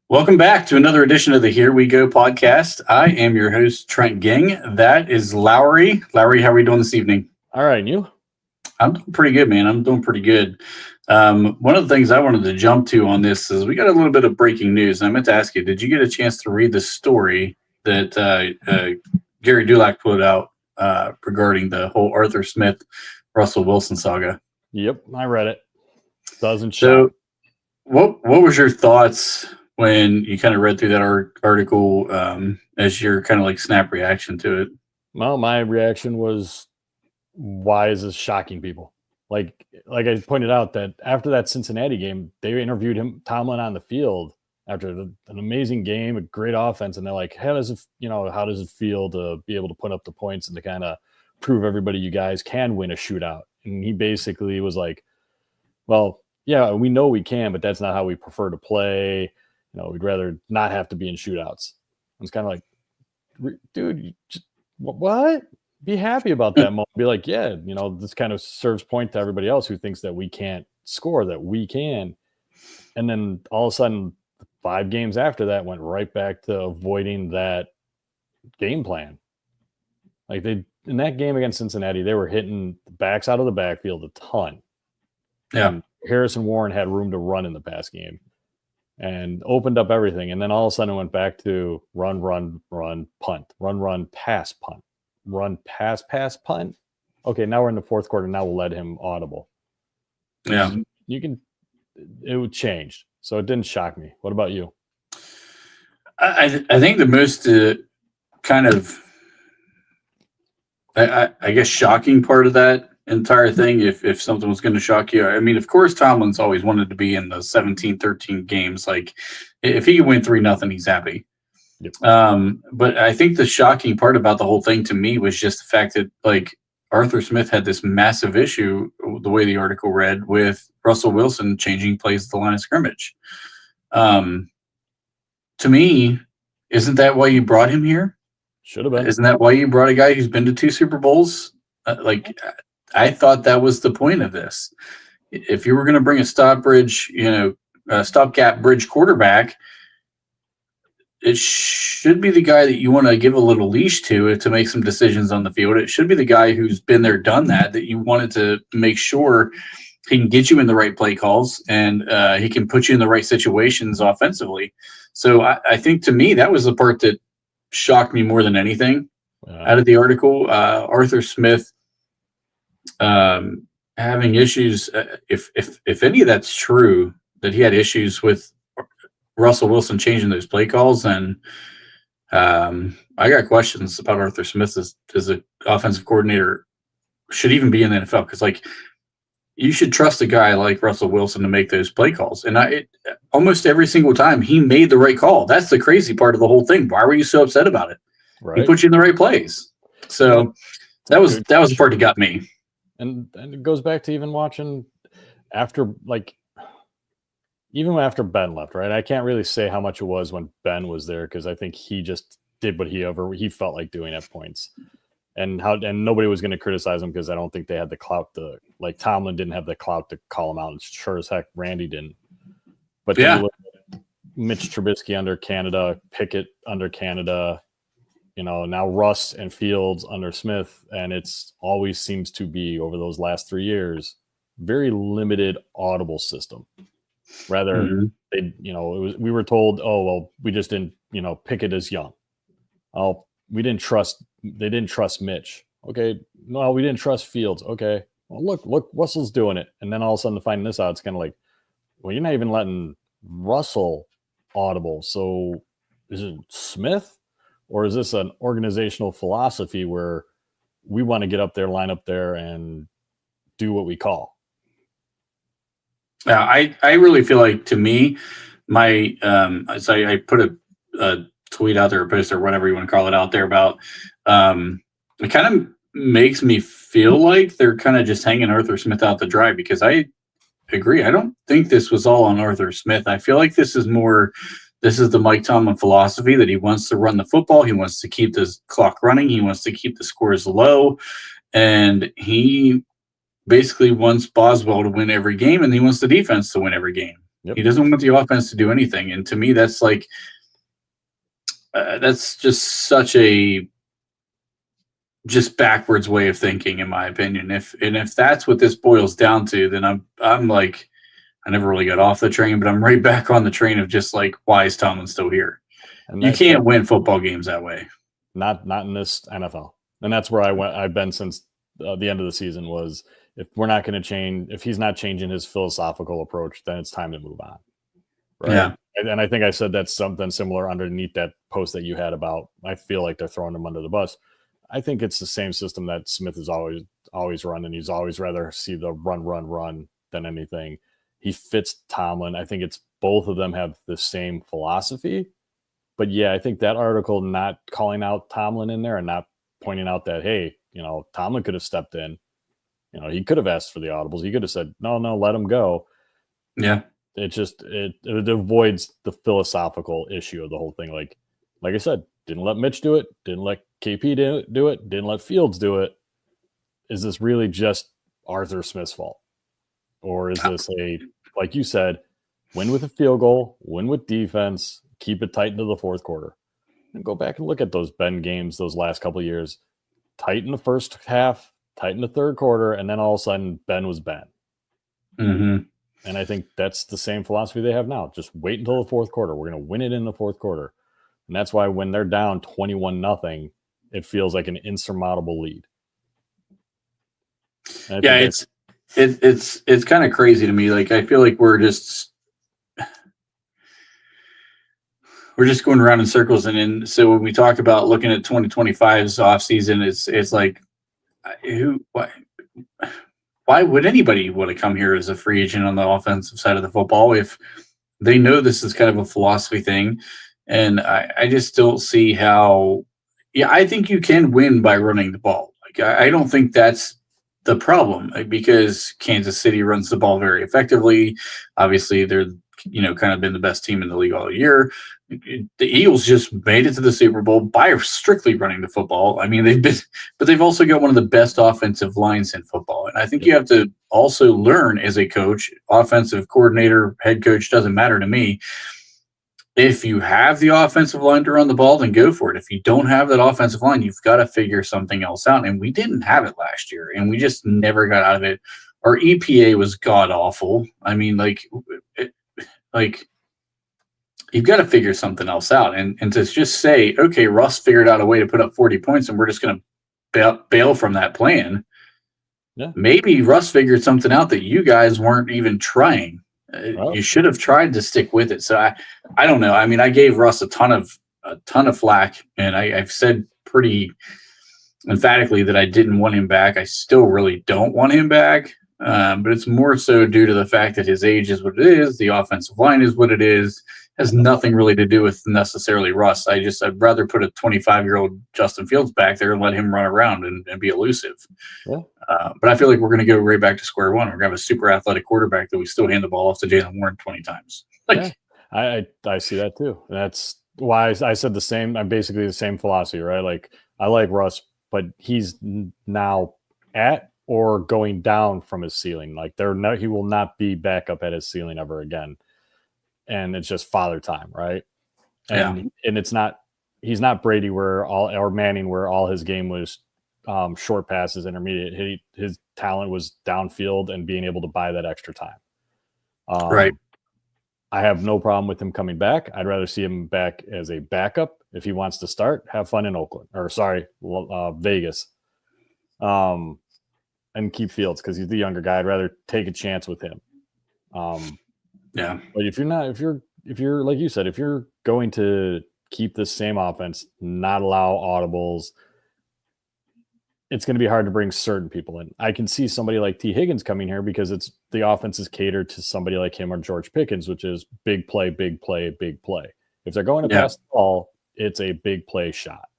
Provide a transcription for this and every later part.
Welcome back to another edition of the Here We Go podcast. I am your host, Trent Ging. That is Lowry. Lowry, how are we doing this evening? All right, and you? I'm doing pretty good, man. I'm doing pretty good. One of the things I wanted to jump to on this is we got a little bit of breaking news. I meant to ask you, did you get a chance to read the story that Gary Dulac put out regarding the whole Arthur Smith, Russell Wilson saga? Yep, I read it. Doesn't So shock. what was your thoughts when you kind of read through that article as your kind of like snap reaction to it? Well, my reaction was, why is this shocking people? Like I pointed out that after that Cincinnati game, they interviewed Tomlin on the field after an amazing game, a great offense, and they're like, how does it feel to be able to put up the points and to kind of prove everybody you guys can win a shootout? And he basically was like, well, yeah, we know we can, but that's not how we prefer to play. We'd rather not have to be in shootouts. It's kind of like, dude, you just, what? Be happy about that moment. Be like, yeah, this kind of serves point to everybody else who thinks that we can't score, that we can. And then all of a sudden, 5 games after that went right back to avoiding that game plan. Like in that game against Cincinnati, they were hitting the backs out of the backfield a ton. Yeah. And Harrison Warren had room to run in the pass game and opened up everything. And then all of a sudden it went back to run, punt, run, pass, punt, run, pass, punt. Okay, now we're in the fourth quarter. Now we'll let him audible. Yeah. It would change. So it didn't shock me. What about you? I think the most kind of, I guess, shocking part of that entire thing, if something was going to shock you, I mean, of course, Tomlin's always wanted to be in the 17-13 games. Like, if he can win 3-0, he's happy. Yep. But I think the shocking part about the whole thing to me was just the fact that, like, Arthur Smith had this massive issue, the way the article read, with Russell Wilson changing plays at the line of scrimmage. To me, isn't that why you brought him here? Should have been. Isn't that why you brought a guy who's been to 2 Super Bowls? I thought that was the point of this. If you were going to bring a stopgap bridge quarterback, it should be the guy that you want to give a little leash to make some decisions on the field. It should be the guy who's been there, done that you wanted to make sure he can get you in the right play calls and he can put you in the right situations offensively. So I think, to me, that was the part that shocked me more than anything out of the article. Arthur Smith having issues, if any of that's true, that he had issues with Russell Wilson changing those play calls, then I got questions about Arthur Smith as an offensive coordinator should even be in the NFL, because, like, you should trust a guy like Russell Wilson to make those play calls. And almost every single time he made the right call. That's the crazy part of the whole thing. Why were you so upset about it? Right. He put you in the right place. So that was the part that got me. And it goes back to even watching after Ben left, right? I can't really say how much it was when Ben was there, because I think he just did what he felt like doing at points. And nobody was going to criticize him because I don't think they had the clout like Tomlin didn't have the clout to call him out. And sure as heck Randy didn't. But yeah, you look at Mitch Trubisky under Canada, Pickett under Canada, now Russ and Fields under Smith, and it's always seems to be, over those last 3 years, very limited audible system. Rather, we were told, oh, well, we just didn't, Pickett is young. Oh, they didn't trust Mitch. Okay. No, we didn't trust Fields. Okay. Well, look, Russell's doing it. And then all of a sudden to find this out, it's kind of like, well, you're not even letting Russell audible. So is it Smith, or is this an organizational philosophy where we want to get up there, line up there, and do what we call? Yeah, I really feel like, to me, my so I put a tweet out there, a post, or whatever you want to call it, out there about it kind of makes me feel like they're kind of just hanging Arthur Smith out to dry, because I agree. I don't think this was all on Arthur Smith. I feel like this is the Mike Tomlin philosophy, that he wants to run the football. He wants to keep the clock running. He wants to keep the scores low. And he basically wants Boswell to win every game, and he wants the defense to win every game. Yep. He doesn't want the offense to do anything. And to me, that's like that's just such a just backwards way of thinking, in my opinion. If that's what this boils down to, then I'm like, I never really got off the train, but I'm right back on the train of just like, why is Tomlin still here? And You can't win football games that way. Not in this NFL. And that's where I've been since the end of the season. Was if we're not going to change, if he's not changing his philosophical approach, then it's time to move on. Right. Yeah. And I think I said that's something similar underneath that post that you had about, I feel like they're throwing him under the bus. I think it's the same system that Smith has always run, and he's always rather see the run than anything. He fits Tomlin. I think it's both of them have the same philosophy. But yeah, I think that article not calling out Tomlin in there and not pointing out that, hey, Tomlin could have stepped in. He could have asked for the audibles. He could have said, no, let him go. Yeah. It just it avoids the philosophical issue of the whole thing. Like I said, didn't let Mitch do it, didn't let KP do it, didn't let Fields do it. Is this really just Arthur Smith's fault? Or is this like you said, win with a field goal, win with defense, keep it tight into the fourth quarter? And go back and look at those Ben games those last couple of years. Tight in the first half, tight in the third quarter, and then all of a sudden Ben was Ben. Mm-hmm. And I think that's the same philosophy they have now. Just wait until the fourth quarter. We're going to win it in the fourth quarter. And that's why when they're down 21-0, it feels like an insurmountable lead. Yeah, it's kind of crazy to me. Like, I feel like we're just going around in circles. And then, so when we talk about looking at 2025's offseason, it's like, why would anybody want to come here as a free agent on the offensive side of the football if they know this is kind of a philosophy thing? And I just don't see how. Yeah, I think you can win by running the ball. Like, I don't think that's the problem, because Kansas City runs the ball very effectively. Obviously, they're kind of been the best team in the league all year. The Eagles just made it to the Super Bowl by strictly running the football. I mean, but they've also got one of the best offensive lines in football. And I think you have to also learn as a coach, offensive coordinator, head coach, doesn't matter to me. If you have the offensive line to run the ball, then go for it. If you don't have that offensive line, you've got to figure something else out. And we didn't have it last year, and we just never got out of it. Our EPA was god awful. I mean, you've got to figure something else out. And to just say, okay, Russ figured out a way to put up 40 points and we're just going to bail from that plan. Yeah. Maybe Russ figured something out that you guys weren't even trying. You should have tried to stick with it. So I don't know. I mean, I gave Russ a ton of flack, and I've said pretty emphatically that I didn't want him back. I still really don't want him back. But it's more so due to the fact that his age is what it is. The offensive line is what it is. Has nothing really to do with necessarily Russ. I'd rather put a 25-year-old Justin Fields back there and let him run around and be elusive. Yeah. But I feel like we're going to go right back to square one. We're going to have a super athletic quarterback that we still hand the ball off to Jalen Warren 20 times. I see that too. And that's why I said the same. I'm basically the same philosophy, right? Like, I like Russ, but he's now at or going down from his ceiling. Like, he will not be back up at his ceiling ever again. And it's just father time, right? And it's not, he's not Brady or Manning where all his game was short passes, intermediate. His talent was downfield and being able to buy that extra time. Right. I have no problem with him coming back. I'd rather see him back as a backup. If he wants to start, have fun in Vegas. And keep Fields because he's the younger guy. I'd rather take a chance with him. But if you're like you said, if you're going to keep this same offense, not allow audibles, it's going to be hard to bring certain people in. I can see somebody like T. Higgins coming here because the offense is catered to somebody like him or George Pickens, which is big play, big play, big play. If they're going to pass the ball, it's a big play shot.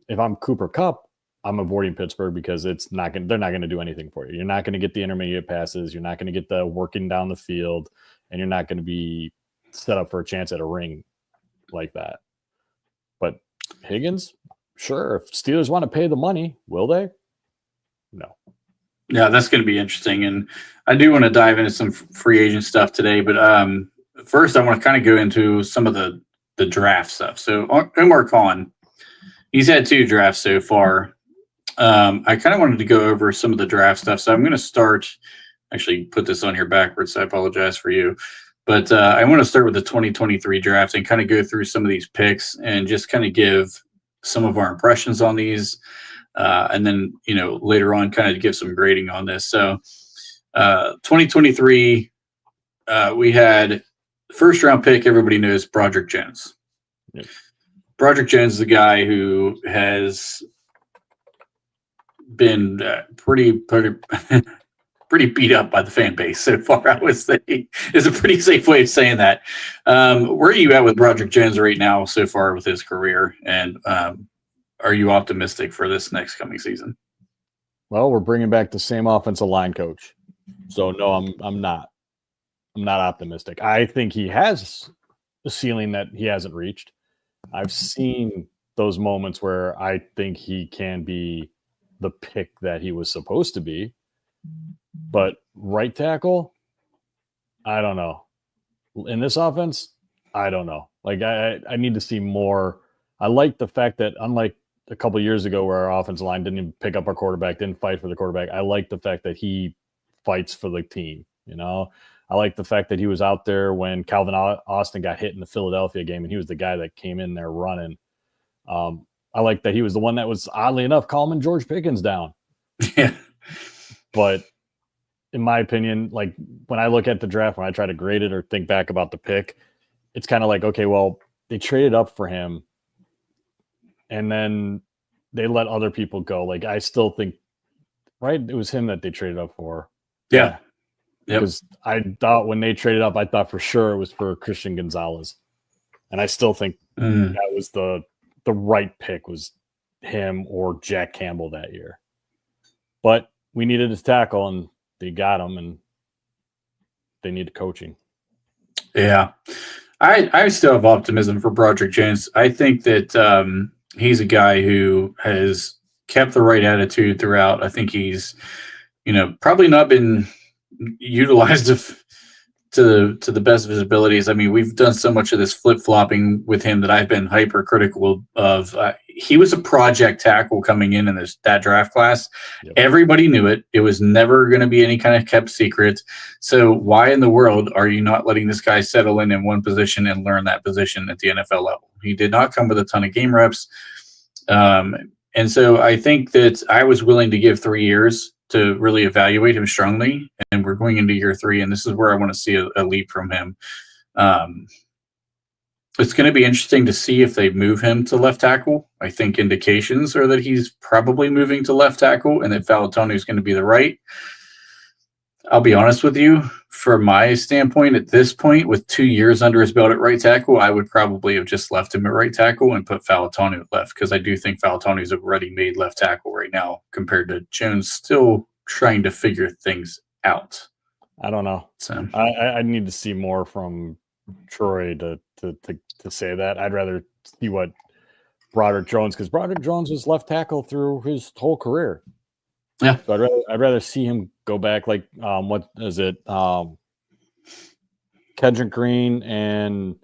If I'm Cooper Kupp, I'm avoiding Pittsburgh because they're not going to do anything for you. You're not going to get the intermediate passes. You're not going to get the working down the field, and you're not going to be set up for a chance at a ring like that. But Higgins, sure. If Steelers want to pay the money, will they? No. Yeah, that's going to be interesting. And I do want to dive into some free agent stuff today. But first, I want to kind of go into some of the draft stuff. So Omar Khan, he's had 2 drafts so far. I kind of wanted to go over some of the draft stuff. So I'm going to start, actually put this on here backwards. So I apologize for you. But I want to start with the 2023 draft and kind of go through some of these picks and just kind of give some of our impressions on these. And then, later on kind of give some grading on this. So 2023, we had first round pick. Everybody knows Broderick Jones. Yep. Broderick Jones is a guy who has been pretty beat up by the fan base so far. I would say is a pretty safe way of saying that. Where are you at with Broderick Jones right now so far with his career? And are you optimistic for this next coming season? Well, we're bringing back the same offensive line coach. So no, I'm not. I'm not optimistic. I think he has a ceiling that he hasn't reached. I've seen those moments where I think he can be the pick that he was supposed to be. But right tackle, I don't know. In this offense, I don't know. Like I need to see more. I like the fact that unlike a couple of years ago where our offensive line didn't even pick up our quarterback, didn't fight for the quarterback, I like the fact that he fights for the team. I like the fact that he was out there when Calvin Austin got hit in the Philadelphia game, and he was the guy that came in there running. I like that he was the one that was, oddly enough, calming George Pickens down. Yeah. But in my opinion, like when I look at the draft, when I try to grade it or think back about the pick, it's kind of like, okay, well, they traded up for him and then they let other people go. Like I still think, right? It was him that they traded up for. Yeah. Because I thought when they traded up, I thought for sure it was for Christian Gonzalez. And I still think that was the right pick, was him or Jack Campbell that year. But we needed his tackle, and they got him, and they needed coaching. Yeah. I still have optimism for Broderick Jones. I think that he's a guy who has kept the right attitude throughout. I think he's, probably not been utilized to the best of his abilities. I mean, we've done so much of this flip-flopping with him that I've been hypercritical of. He was a project tackle coming in that draft class. Yep. Everybody knew it. It was never going to be any kind of kept secret. So why in the world are you not letting this guy settle in one position and learn that position at the NFL level? He did not come with a ton of game reps. And so I think that I was willing to give 3 years to really evaluate him strongly. And we're going into year 3, and this is where I want to see a leap from him. It's going to be interesting to see if they move him to left tackle. I think indications are that he's probably moving to left tackle and that Falatoni is going to be the right. I'll be honest with you, from my standpoint at this point, with 2 years under his belt at right tackle, I would probably have just left him at right tackle and put Falatoni at left, because I do think Falatoni is a ready-made left tackle right now compared to Jones still trying to figure things out. I don't know. So I need to see more from Troy to say that. I'd rather see what Broderick Jones, because Broderick Jones was left tackle through his whole career. Yeah. So I'd rather see him go back, like what is it? Kendrick Green, and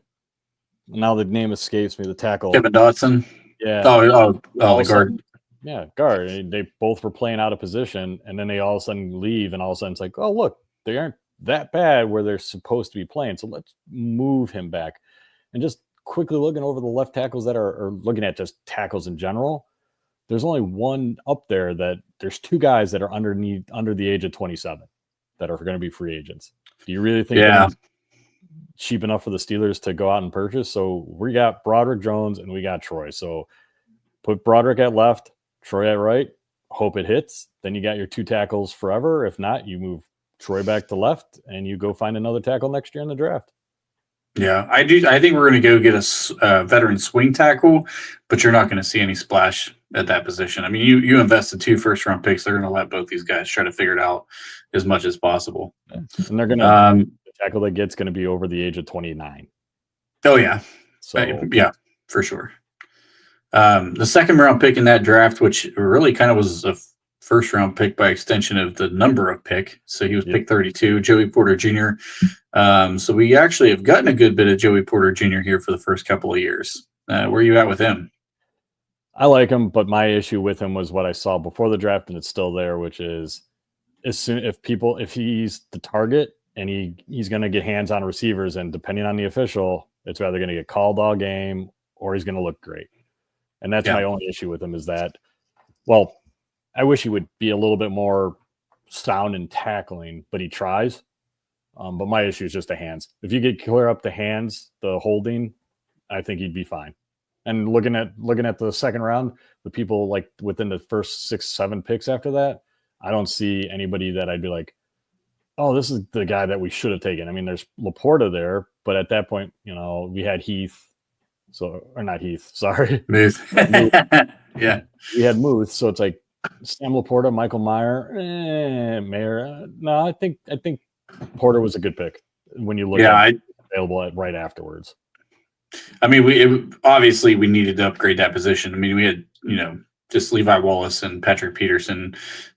now the name escapes me, the tackle. Kevin Dotson. Yeah. Oh, the guard. Yeah, guard. They both were playing out of position, and then they all of a sudden leave, and all of a sudden it's like, oh, look, they aren't that bad where they're supposed to be playing. So let's move him back. And just quickly looking over the left tackles that are looking at just tackles in general, there's only one up there that there's 2 guys that are under the age of 27 that are going to be free agents. Do you really think that's cheap enough for the Steelers to go out and purchase? So we got Broderick Jones and we got Troy. So put Broderick at left, Troy at right, hope it hits. Then you got your 2 tackles forever. If not, you move Troy back to left and you go find another tackle next year in the draft. Yeah, I do. I think we're going to go get a veteran swing tackle, but you're not going to see any splash at that position. I mean, you invested 2 first-round picks. They're going to let both these guys try to figure it out as much as possible. And they're going to the tackle that gets going to be over the age of 29. Oh, yeah. So yeah, for sure. The second-round pick in that draft, which really kind of was a first round pick by extension of the number of pick. So he was pick 32, Joey Porter Jr. So we actually have gotten a good bit of Joey Porter Jr. here for the first couple of years. Where are you at with him? I like him, but my issue with him was what I saw before the draft, and it's still there, which is if he's the target and he's going to get hands on receivers, and depending on the official, it's either going to get called all game or he's going to look great. And that's my only issue with him is that, well, I wish he would be a little bit more sound in tackling, but he tries. But my issue is just the hands. If you could clear up the hands, the holding, I think he'd be fine. And looking at the second round, the people like within the first 6-7 picks after that, I don't see anybody that I'd be like, oh, this is the guy that we should have taken. I mean, there's Laporta there, but at that point, we had Heath. Or not Heath, sorry. Muth. Yeah. We had Muth, so it's like Sam Laporta, Michael Mayer. No, I think Porter was a good pick when you look at available right afterwards. I mean, obviously we needed to upgrade that position. I mean, we had, just Levi Wallace and Patrick Peterson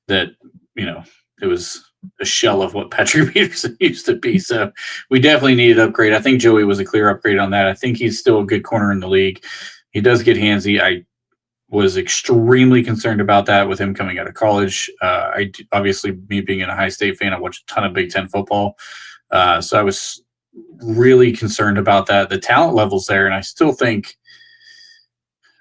that, it was a shell of what Patrick Peterson used to be. So we definitely needed to upgrade. I think Joey was a clear upgrade on that. I think he's still a good corner in the league. He does get handsy. I was extremely concerned about that with him coming out of college. Obviously, me being a High State fan, I watched a ton of Big Ten football. So I was really concerned about that. The talent level's there, and I still think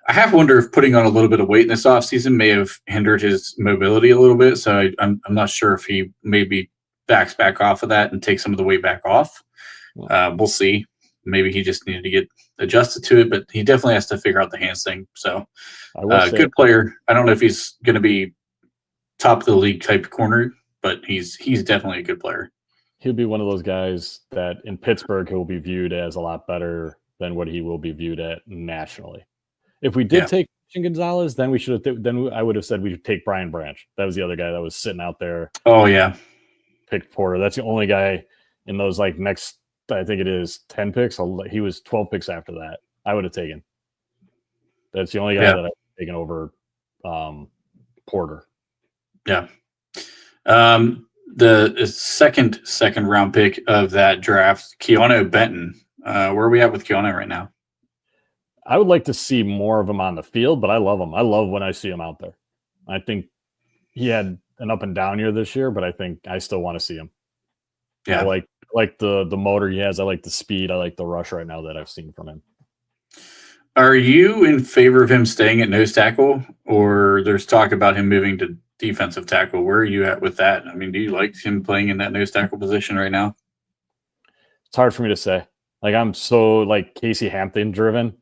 I have to wonder if putting on a little bit of weight in this offseason may have hindered his mobility a little bit. So I'm not sure if he maybe backs back off of that and takes some of the weight back off. We'll see. Maybe he just needed to get adjusted to it, but he definitely has to figure out the hands thing. So good player. I don't know if he's going to be top of the league type corner, but he's definitely a good player. He'll be one of those guys that in Pittsburgh, he'll be viewed as a lot better than what he will be viewed at nationally. If we did take Gonzalez, then we should have. Then I would have said we should take Brian Branch. That was the other guy that was sitting out there. Oh yeah, picked Porter. That's the only guy in those next. I think it is 10 picks. He was 12 picks after that. I would have taken. That's the only guy that I've taken over Porter. Yeah. The second round pick of that draft, Keanu Benton. Where are we at with Keanu right now? I would like to see more of him on the field, but I love him. I love when I see him out there. I think he had an up and down year this year, but I think I still want to see him. Yeah, I like the motor he has. I like the speed. I like the rush right now that I've seen from him. Are you in favor of him staying at nose tackle, or there's talk about him moving to defensive tackle? Where are you at with that? I mean, do you like him playing in that nose tackle position right now? It's hard for me to say. I'm so Casey Hampton driven.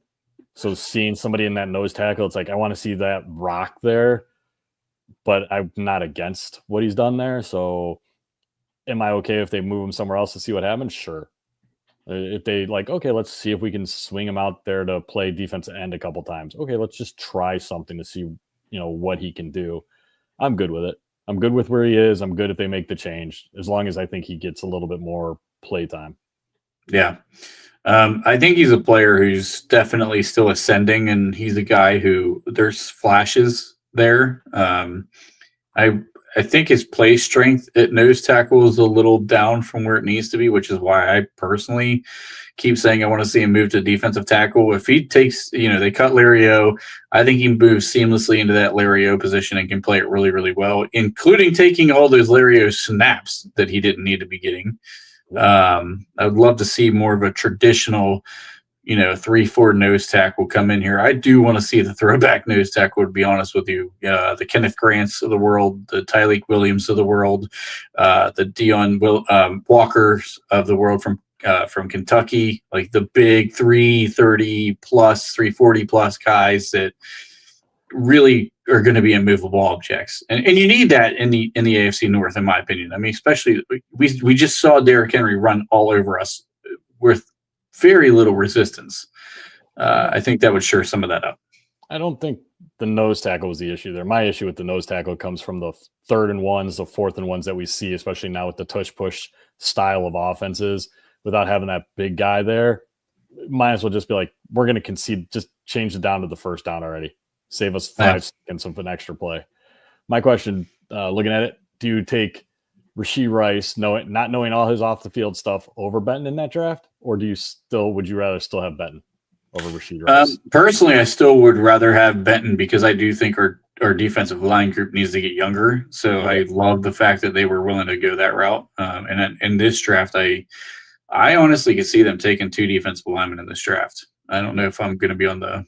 So seeing somebody in that nose tackle, it's I want to see that rock there, but I'm not against what he's done there. So am I okay if they move him somewhere else to see what happens? Sure. If they okay, let's see if we can swing him out there to play defensive end a couple times. Okay, let's just try something to see, what he can do. I'm good with it. I'm good with where he is. I'm good if they make the change, as long as I think he gets a little bit more play time. Yeah. I think he's a player who's definitely still ascending, and he's a guy who there's flashes there. I think his play strength at nose tackle is a little down from where it needs to be, which is why I personally keep saying I want to see him move to defensive tackle. If he takes, they cut Lario, I think he moves seamlessly into that Lario position and can play it really, really well, including taking all those Lario snaps that he didn't need to be getting. I would love to see more of a traditional, 3-4 nose tackle come in here. I do want to see the throwback nose tackle, to be honest with you. The Kenneth Grants of the world, the Tyleek Williams of the world, the Dion Walkers of the world from Kentucky, the big 330 plus, 340 plus guys that really are going to be immovable objects, and you need that in the AFC North, in my opinion. I mean, especially we just saw Derrick Henry run all over us with very little resistance. I think that would shore some of that up. I don't think the nose tackle was the issue there. My issue with the nose tackle comes from the 3rd and 1s, the 4th and 1s that we see, especially now with the tush push style of offenses. Without having that big guy there, might as well just be we're going to concede, just change it down to the first down already. Save us 5 seconds of an extra play. My question looking at it, do you take Rashee Rice, not knowing all his off the field stuff, over Benton in that draft, or would you rather still have Benton over Rashee Rice? Personally, I still would rather have Benton because I do think our defensive line group needs to get younger. So I love the fact that they were willing to go that route. And in this draft, I honestly could see them taking 2 defensive linemen in this draft. I don't know if I'm going to be on the,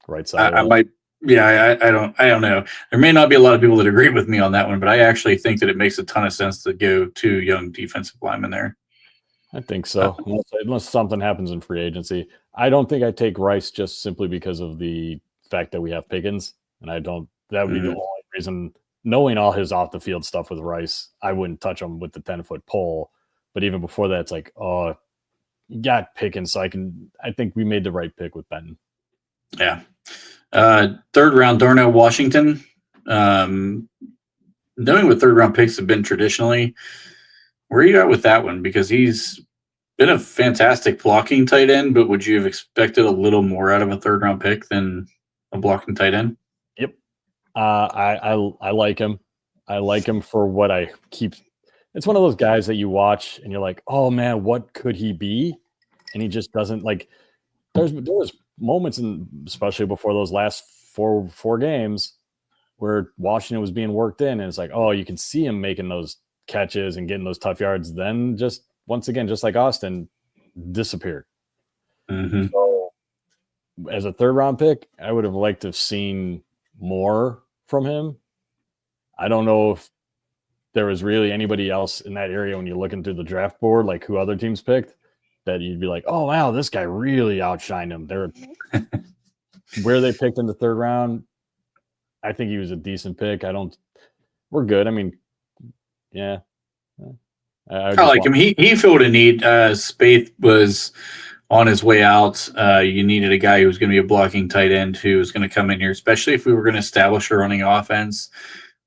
right side. I might. Yeah, I don't know. There may not be a lot of people that agree with me on that one, but I actually think that it makes a ton of sense to go 2 young defensive linemen there. I think so, unless something happens in free agency. I don't think I take Rice just simply because of the fact that we have Pickens, and that would be the only reason. Knowing all his off the field stuff with Rice, I wouldn't touch him with the 10-foot pole. But even before that, it's like, oh, you got Pickens, so I think we made the right pick with Benton. Yeah. 3rd round, Darnell Washington. Knowing what 3rd round picks have been traditionally, where are you at with that one? Because he's been a fantastic blocking tight end, but would you have expected a little more out of a 3rd round pick than a blocking tight end? Yep. I like him. I like him for what I keep. It's one of those guys that you watch and you're like, oh man, what could he be? And he just doesn't like. There was moments, especially before those last four games, where Washington was being worked in, and it's like, oh, you can see him making those catches and getting those tough yards. Then just once again, just like Austin, disappeared. Mm-hmm. So as a 3rd round pick, I would have liked to have seen more from him. I don't know if there was really anybody else in that area when you're looking through the draft board, like who other teams picked, that you'd be like, oh, wow, this guy really outshined him. Where they picked in the 3rd round, I think he was a decent pick. We're good. I mean, yeah. I like him. He filled a need. Spaeth was on his way out. You needed a guy who was going to be a blocking tight end who was going to come in here, especially if we were going to establish a running offense.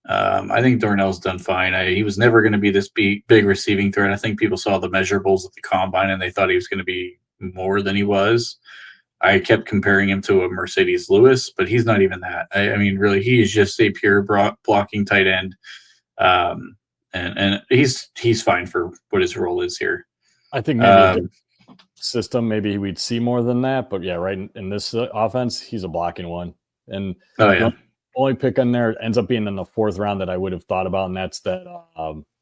I think Darnell's done fine. He was never going to be this big receiving threat. I think people saw the measurables at the combine and they thought he was going to be more than he was. I kept comparing him to a Mercedes Lewis, but he's not even that. I mean, really, he is just a pure blocking tight end. And he's fine for what his role is here. I think maybe system, maybe we'd see more than that. But yeah, right in this offense, he's a blocking one. And the only pick on there ends up being in the 4th round that I would have thought about, and that's that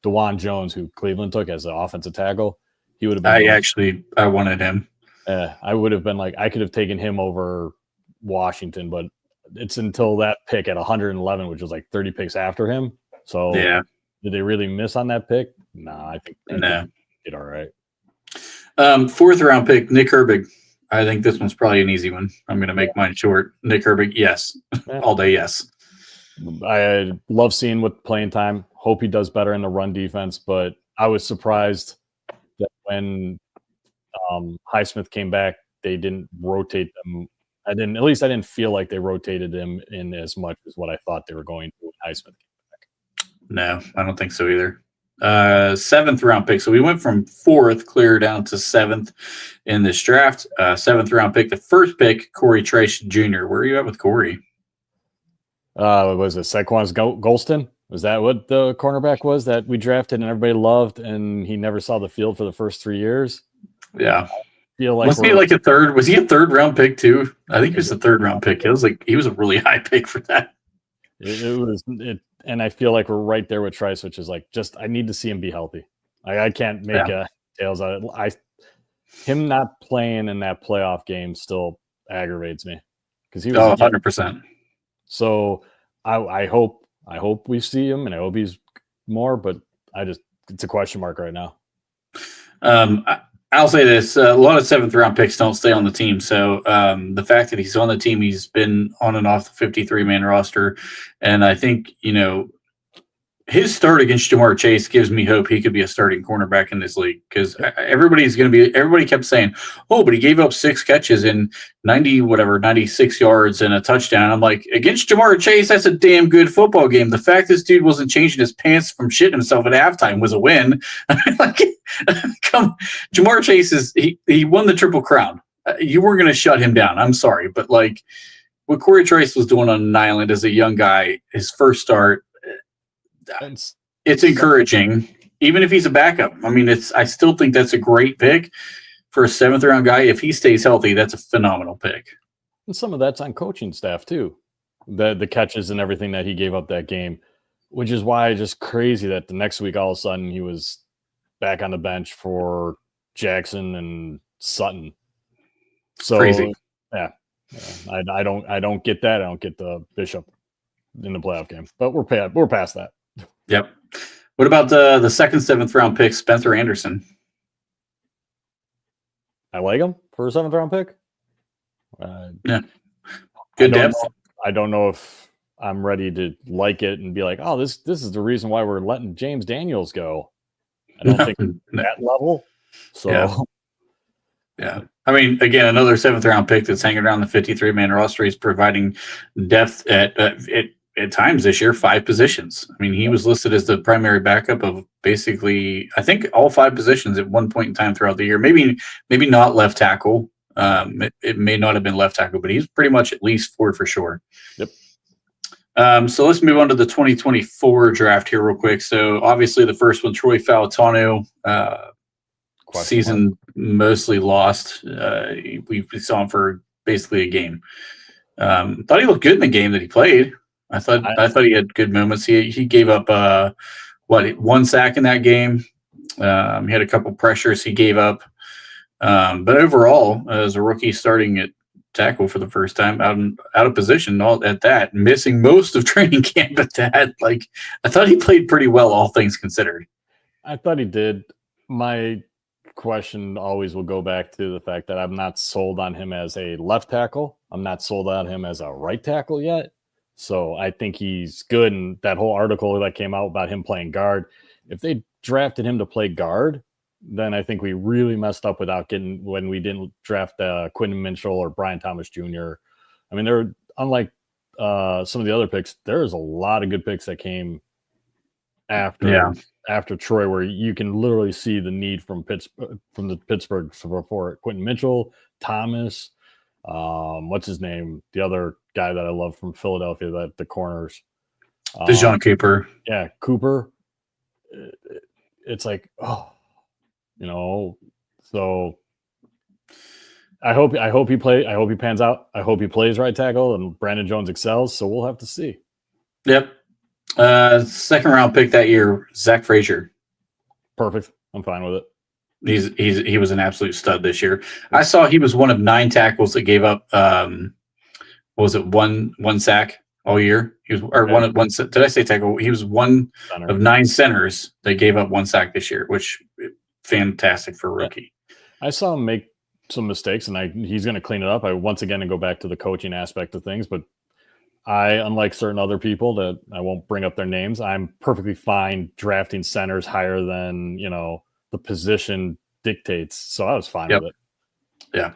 DeJuan Jones, who Cleveland took as an offensive tackle. He would have been. I wanted him. I would have been like, I could have taken him over Washington, but it's until that pick at 111, which was like 30 picks after him. So yeah. Did they really miss on that pick? Nah, I think they did all right. 4th round pick, Nick Herbig. I think this one's probably an easy one. I'm going to make mine short. Nick Herbig, yes. All day, yes. I love seeing with playing time. Hope he does better in the run defense, but I was surprised that when Highsmith came back, they didn't rotate them. I didn't feel like they rotated him in as much as what I thought they were going to when Highsmith came back. No, I don't think so either. 7th round pick. So we went from 4th clear down to 7th in this draft. 7th round pick. The first pick, Corey Trice Jr. Where are you at with Corey? Was it Saquon Golston? Was that what the cornerback was that we drafted and everybody loved, and he never saw the field for the first 3 years? Yeah. I feel like was he a 3rd round pick too? I think he was a 3rd round pick. It was like he was a really high pick for that. It and I feel like we're right there with Trice, which is like, just I need to see him be healthy. I can't make tails out of it. Him not playing in that playoff game still aggravates me because he was 100%. So I hope we see him, and I hope he's more, but it's a question mark right now. I'll say this: a lot of 7th round picks don't stay on the team. So the fact that he's on the team, he's been on and off the 53-man roster, and I think his start against Jamar Chase gives me hope he could be a starting cornerback in this league, because everybody kept saying, oh, but he gave up 6 catches and 96 yards and a touchdown. I'm like, against Jamar Chase, that's a damn good football game. The fact this dude wasn't changing his pants from shitting himself at halftime was a win. Jamar Chase he won the Triple Crown. You weren't going to shut him down. I'm sorry, but what Corey Trice was doing on an island as a young guy, his first start, it's encouraging. Even if he's a backup, I mean, I still think that's a great pick for a 7th round guy. If he stays healthy, that's a phenomenal pick. And some of that's on coaching staff too, the catches and everything that he gave up that game, which is why it's just crazy that the next week all of a sudden he was back on the bench for Jackson and Sutton. So crazy. Yeah. I don't get that. I don't get the Bishop in the playoff game, but we're past that. Yep. What about the 2nd, 7th round pick, Spencer Anderson? I like him for a 7th round pick. Yeah. Good depth. I don't know if I'm ready to like it and be like, oh, this is the reason why we're letting James Daniels go. I don't think that level. So yeah. I mean, again, another 7th round pick that's hanging around the 53-man roster. He's providing depth at times this year, 5 positions. I mean, he was listed as the primary backup of basically, I think, all 5 positions at one point in time throughout the year. Maybe not left tackle. It may not have been left tackle, but he's pretty much at least 4 for sure. Yep. So let's move on to the 2024 draft here real quick. So obviously the first one, Troy Fautanu, season mostly lost. We saw him for basically a game. Thought he looked good in the game that he played. I thought he had good moments. He gave up 1 sack in that game. He had a couple pressures he gave up. But overall, as a rookie starting at tackle for the first time, out of position, all at that, missing most of training camp at that. Like, I thought he played pretty well, all things considered. I thought he did. My question always will go back to the fact that I'm not sold on him as a left tackle. I'm not sold on him as a right tackle yet. So I think he's good. And that whole article that came out about him playing guard, if they drafted him to play guard, then I think we really messed up when we didn't draft Quinton Mitchell or Brian Thomas Jr. I mean, they're unlike some of the other picks. There's a lot of good picks that came after Troy, where you can literally see the need from the Pittsburgh for Quinton Mitchell, Thomas. What's his name? The other guy that I love from Philadelphia, that the corners. DeJohn Cooper. Yeah, Cooper. It's like, so I hope he pans out. I hope he plays right tackle and Brandon Jones excels. So we'll have to see. Yep. 2nd round pick that year, Zach Frazier. Perfect. I'm fine with it. He was an absolute stud this year. I saw he was one of 9 tackles that gave up one sack all year. He was one. Did I say tackle? He was one of 9 centers that gave up 1 sack this year, which fantastic for a rookie. I saw him make some mistakes, and he's going to clean it up. I once again go back to the coaching aspect of things, but unlike certain other people that I won't bring up their names, I'm perfectly fine drafting centers higher than the position dictates. So I was fine with it. Yeah,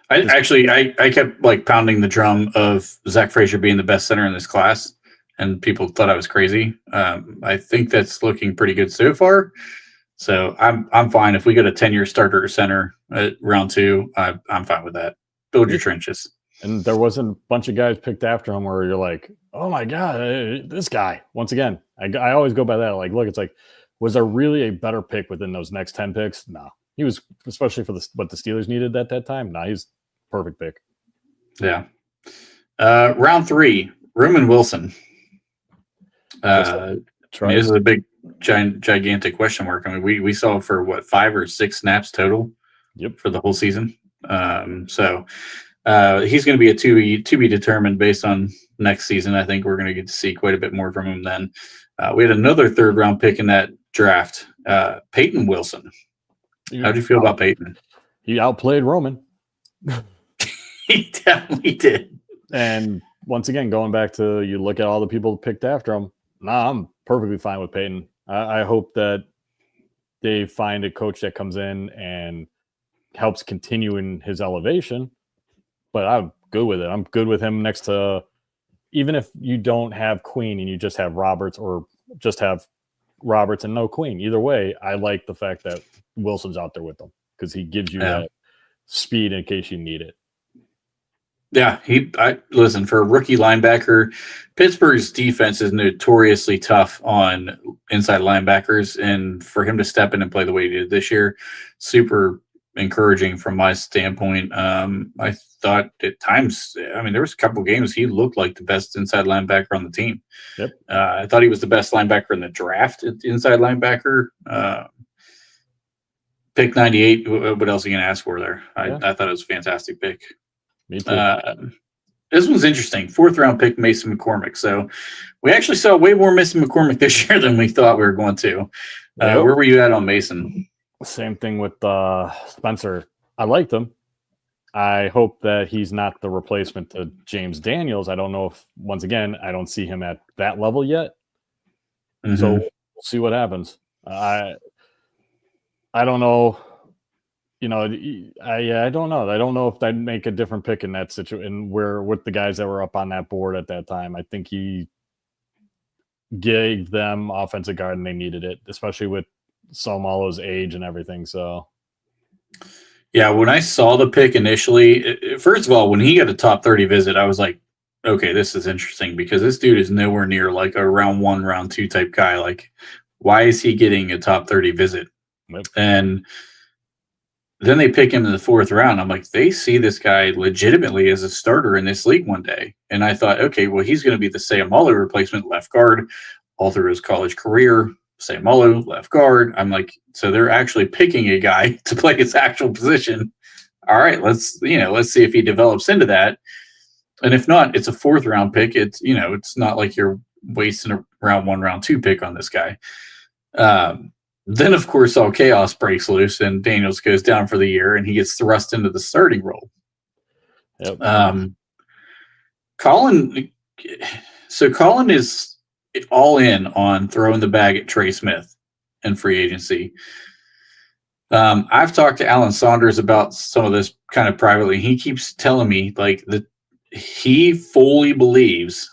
I kept pounding the drum of Zach Frazier being the best center in this class, and people thought I was crazy. I think that's looking pretty good so far. So I'm fine if we get a 10-year starter or center at round 2. I'm fine with that. Build your trenches. And there wasn't a bunch of guys picked after him where you're like, oh my God, this guy. Once again, I always go by that. Like, look, it's like, was there really a better pick within those next 10 picks? No. He was, especially for what the Steelers needed at that time. No, he's perfect pick. Yeah. Round 3, Roman Wilson. This is a big, gigantic question mark. I mean, we saw for 5 or 6 snaps total. Yep. For the whole season. So he's going to be a to be determined based on next season. I think we're going to get to see quite a bit more from him then. We had another 3rd round pick in that draft, Peyton Wilson. How do you feel about Peyton? He outplayed Roman. He definitely did. And once again, going back to you look at all the people picked after him. I'm perfectly fine with Peyton. I hope that they find a coach that comes in and helps continue in his elevation. But I'm good with it. I'm good with him next to, even if you don't have Queen and you just have Roberts, or just have Roberts and no Queen. Either way, I like the fact that Wilson's out there with them because he gives you that speed in case you need it. Yeah, listen, for a rookie linebacker, Pittsburgh's defense is notoriously tough on inside linebackers, and for him to step in and play the way he did this year, super encouraging from my standpoint. I thought at times, I mean, there was a couple games he looked like the best inside linebacker on the team. Yep. I thought he was the best linebacker in the draft, inside linebacker. Pick 98. What else are you going to ask for there? I thought it was a fantastic pick. Me too. This one's interesting. 4th round pick, Mason McCormick. So we actually saw way more Mason McCormick this year than we thought we were going to. Where were you at on Mason? Same thing with Spencer. I liked him. I hope that he's not the replacement to James Daniels. I don't know if, once again, I don't see him at that level yet. Mm-hmm. So we'll see what happens. I don't know. You know, I don't know. I don't know if I'd make a different pick in that situation where with the guys that were up on that board at that time. I think he gave them offensive guard and they needed it, especially with Salmalo's age and everything. So, yeah, when I saw the pick initially, first of all, when he got a top 30 visit, I was like, okay, this is interesting because this dude is nowhere near like a round 1, round 2 type guy. Like, why is he getting a top 30 visit? Yep. And then they pick him in the 4th round. I'm like, they see this guy legitimately as a starter in this league one day. And I thought, okay, well, he's going to be the Sayamalo replacement left guard all through his college career. Sayamalo, left guard. I'm like, so they're actually picking a guy to play his actual position. All right, let's see if he develops into that. And if not, it's a 4th round pick. It's not like you're wasting a round 1, round 2 pick on this guy. Then, of course, all chaos breaks loose and Daniels goes down for the year and he gets thrust into the starting role. Yep. Colin is all in on throwing the bag at Trey Smith in free agency. I've talked to Alan Saunders about some of this kind of privately. He keeps telling me like that he fully believes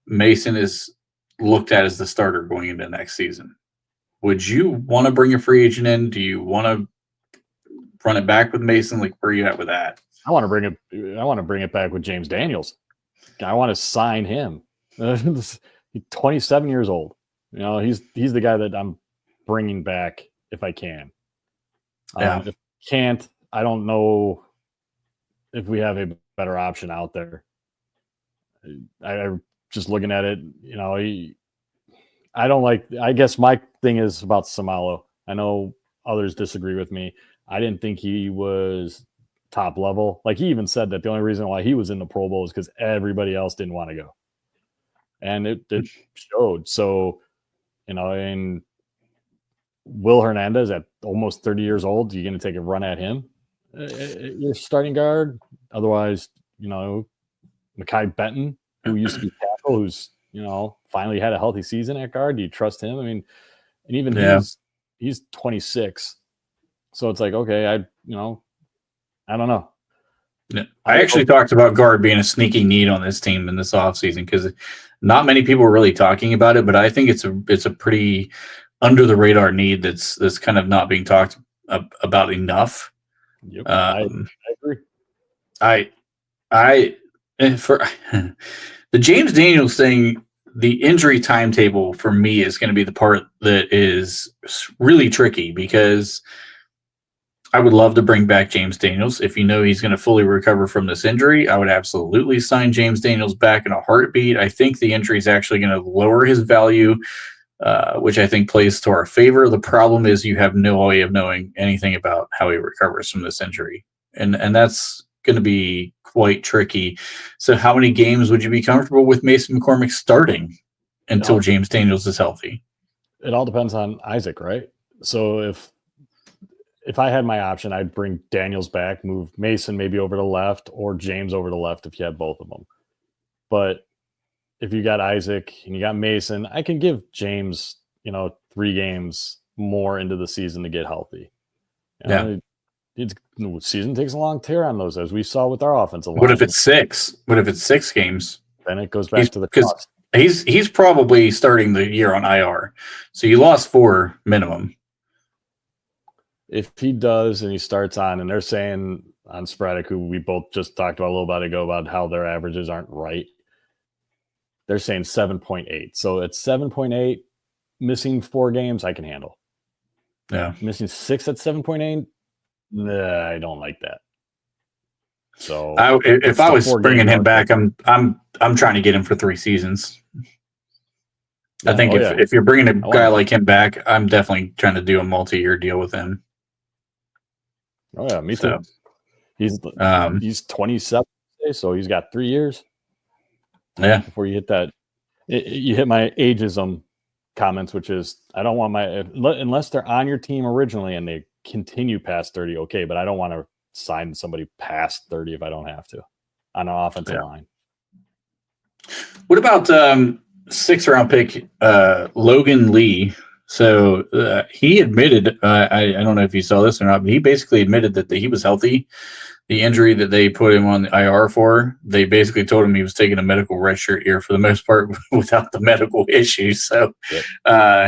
Mason is looked at as the starter going into next season. Would you want to bring a free agent in? Do you want to run it back with Mason? Like, where are you at with that? I want to bring it back with James Daniels. I want to sign him. He's 27 years old. You know, he's the guy that I'm bringing back if I can. Yeah. If I can't, I don't know if we have a better option out there. I just looking at it, you know, I guess my thing is about Samalo. I know others disagree with me. I didn't think he was top level. Like he even said that the only reason why he was in the Pro Bowl is because everybody else didn't want to go. And it showed. So, you know, and Will Hernandez at almost 30 years old, you're going to take a run at him? Your starting guard. Otherwise, you know, Mekhi Benton, who used to be tackle, who's, you know, finally had a healthy season at guard. Do you trust him? I mean, and even he's 26. So it's like, okay, I don't know. Yeah. I actually talked about guard being a sneaky need on this team in this offseason because not many people are really talking about it, but I think it's a pretty under the radar need that's kind of not being talked about enough. Yep, I agree. For the James Daniels thing, the injury timetable for me is going to be the part that is really tricky because I would love to bring back James Daniels. If you know he's going to fully recover from this injury, I would absolutely sign James Daniels back in a heartbeat. I think the injury is actually going to lower his value, which I think plays to our favor. The problem is you have no way of knowing anything about how he recovers from this injury. And that's going to be quite tricky. So how many games would you be comfortable with Mason McCormick starting until James Daniels is healthy? It all depends on Isaac, right? So if I had my option, I'd bring Daniels back, move Mason maybe over to left or James over to left if you had both of them. But if you got Isaac and you got Mason, I can give James, 3 games more into the season to get healthy. The season takes a long tear on those, as we saw with our offensive line. What if it's 6? What if it's 6 games? Then it goes back to the cost. He's probably starting the year on IR. So you lost 4 minimum. if he does and he starts on, and they're saying on Sporadic, who we both just talked about a little bit ago about how their averages aren't right, they're saying 7.8. So at 7.8, missing 4 games, I can handle. Yeah. Missing 6 at 7.8, nah, I don't like that. So if I was bringing him back, I'm trying to get him for 3 seasons. I think if you're bringing a guy like him back, I'm definitely trying to do a multi-year deal with him. Oh yeah, me too. He's 27, so he's got 3 years. Yeah. Before you hit that, you hit my ageism comments, which is I don't want unless they're on your team originally and they continue past 30. Okay, but I don't want to sign somebody past 30 if I don't have to on an offensive line. What about 6th round pick Logan Lee? So he admitted, I don't know if you saw this or not, but he basically admitted that he was healthy. The injury that they put him on the IR for, they basically told him he was taking a medical redshirt year for the most part without the medical issues. So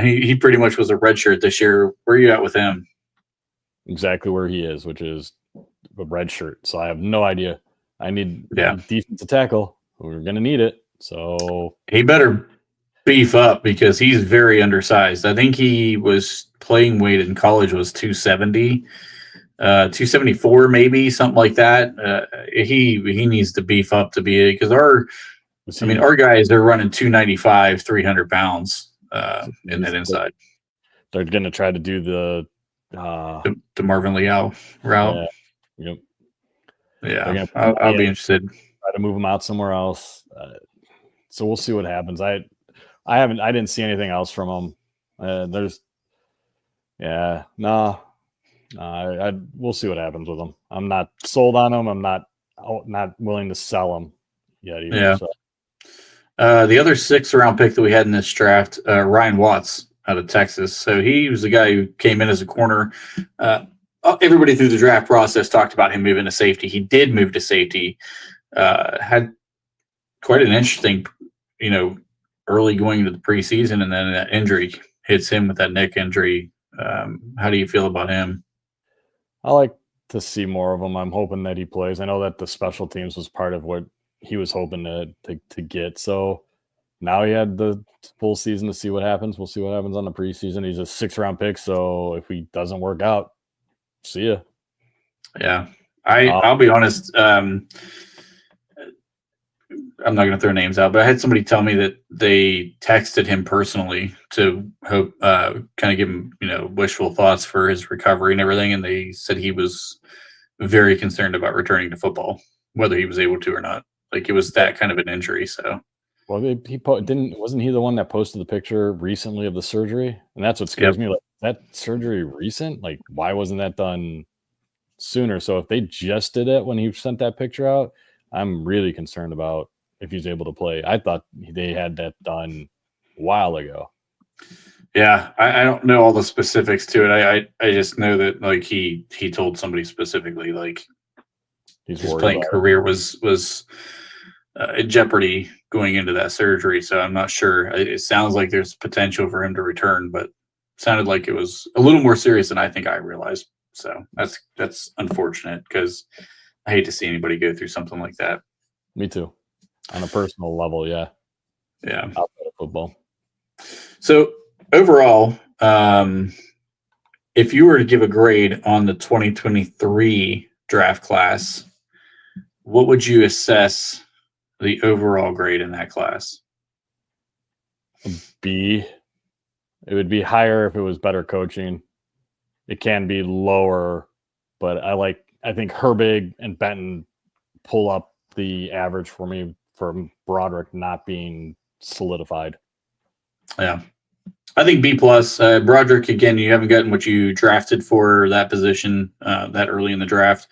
he pretty much was a redshirt this year. Where are you at with him? Exactly where he is, which is a red shirt. So I have no idea. I need defensive tackle. We're going to need it. So he better beef up because he's very undersized. I think he was playing weight in college was 270. 274 maybe, something like that. He needs to beef up to be because our guys are running 295, 300 pounds in that inside. They're going to try to do the Marvin Leal route. Yeah. I'll be interested. Try to move him out somewhere else. So we'll see what happens. I didn't see anything else from him. We'll see what happens with him. I'm not sold on him. I'm not willing to sell him yet either. Yeah. So. The other 6th round pick that we had in this draft, Ryan Watts out of Texas. So he was the guy who came in as a corner. Everybody through the draft process talked about him moving to safety. He did move to safety. Had quite an interesting, early going into the preseason, and then that injury hits him with that neck injury. How do you feel about him? I like to see more of him. I'm hoping that he plays. I know that the special teams was part of what he was hoping to get. So now he had the full season to see what happens. We'll see what happens on the preseason. He's a 6th round pick. So if he doesn't work out, see ya. Yeah. I'll be honest. I'm not going to throw names out, but I had somebody tell me that they texted him personally to hope, kind of give him, wishful thoughts for his recovery and everything. And they said he was very concerned about returning to football, whether he was able to or not. Like it was that kind of an injury. So, well, wasn't he the one that posted the picture recently of the surgery? And that's what scares me. Like that surgery recent, like why wasn't that done sooner? So if they just did it when he sent that picture out, I'm really concerned about if he's able to play. I thought they had that done a while ago. Yeah, I don't know all the specifics to it. I just know that like he told somebody specifically like his playing career was in jeopardy going into that surgery. So I'm not sure. It sounds like there's potential for him to return, but it sounded like it was a little more serious than I think I realized. So that's unfortunate because I hate to see anybody go through something like that. Me too. On a personal level, yeah. Yeah. Outside of football. So overall, if you were to give a grade on the 2023 draft class, what would you assess the overall grade in that class? B. It would be higher if it was better coaching. It can be lower, but I think Herbig and Benton pull up the average for me from Broderick not being solidified. Yeah. I think B+. Broderick, again, you haven't gotten what you drafted for that position that early in the draft.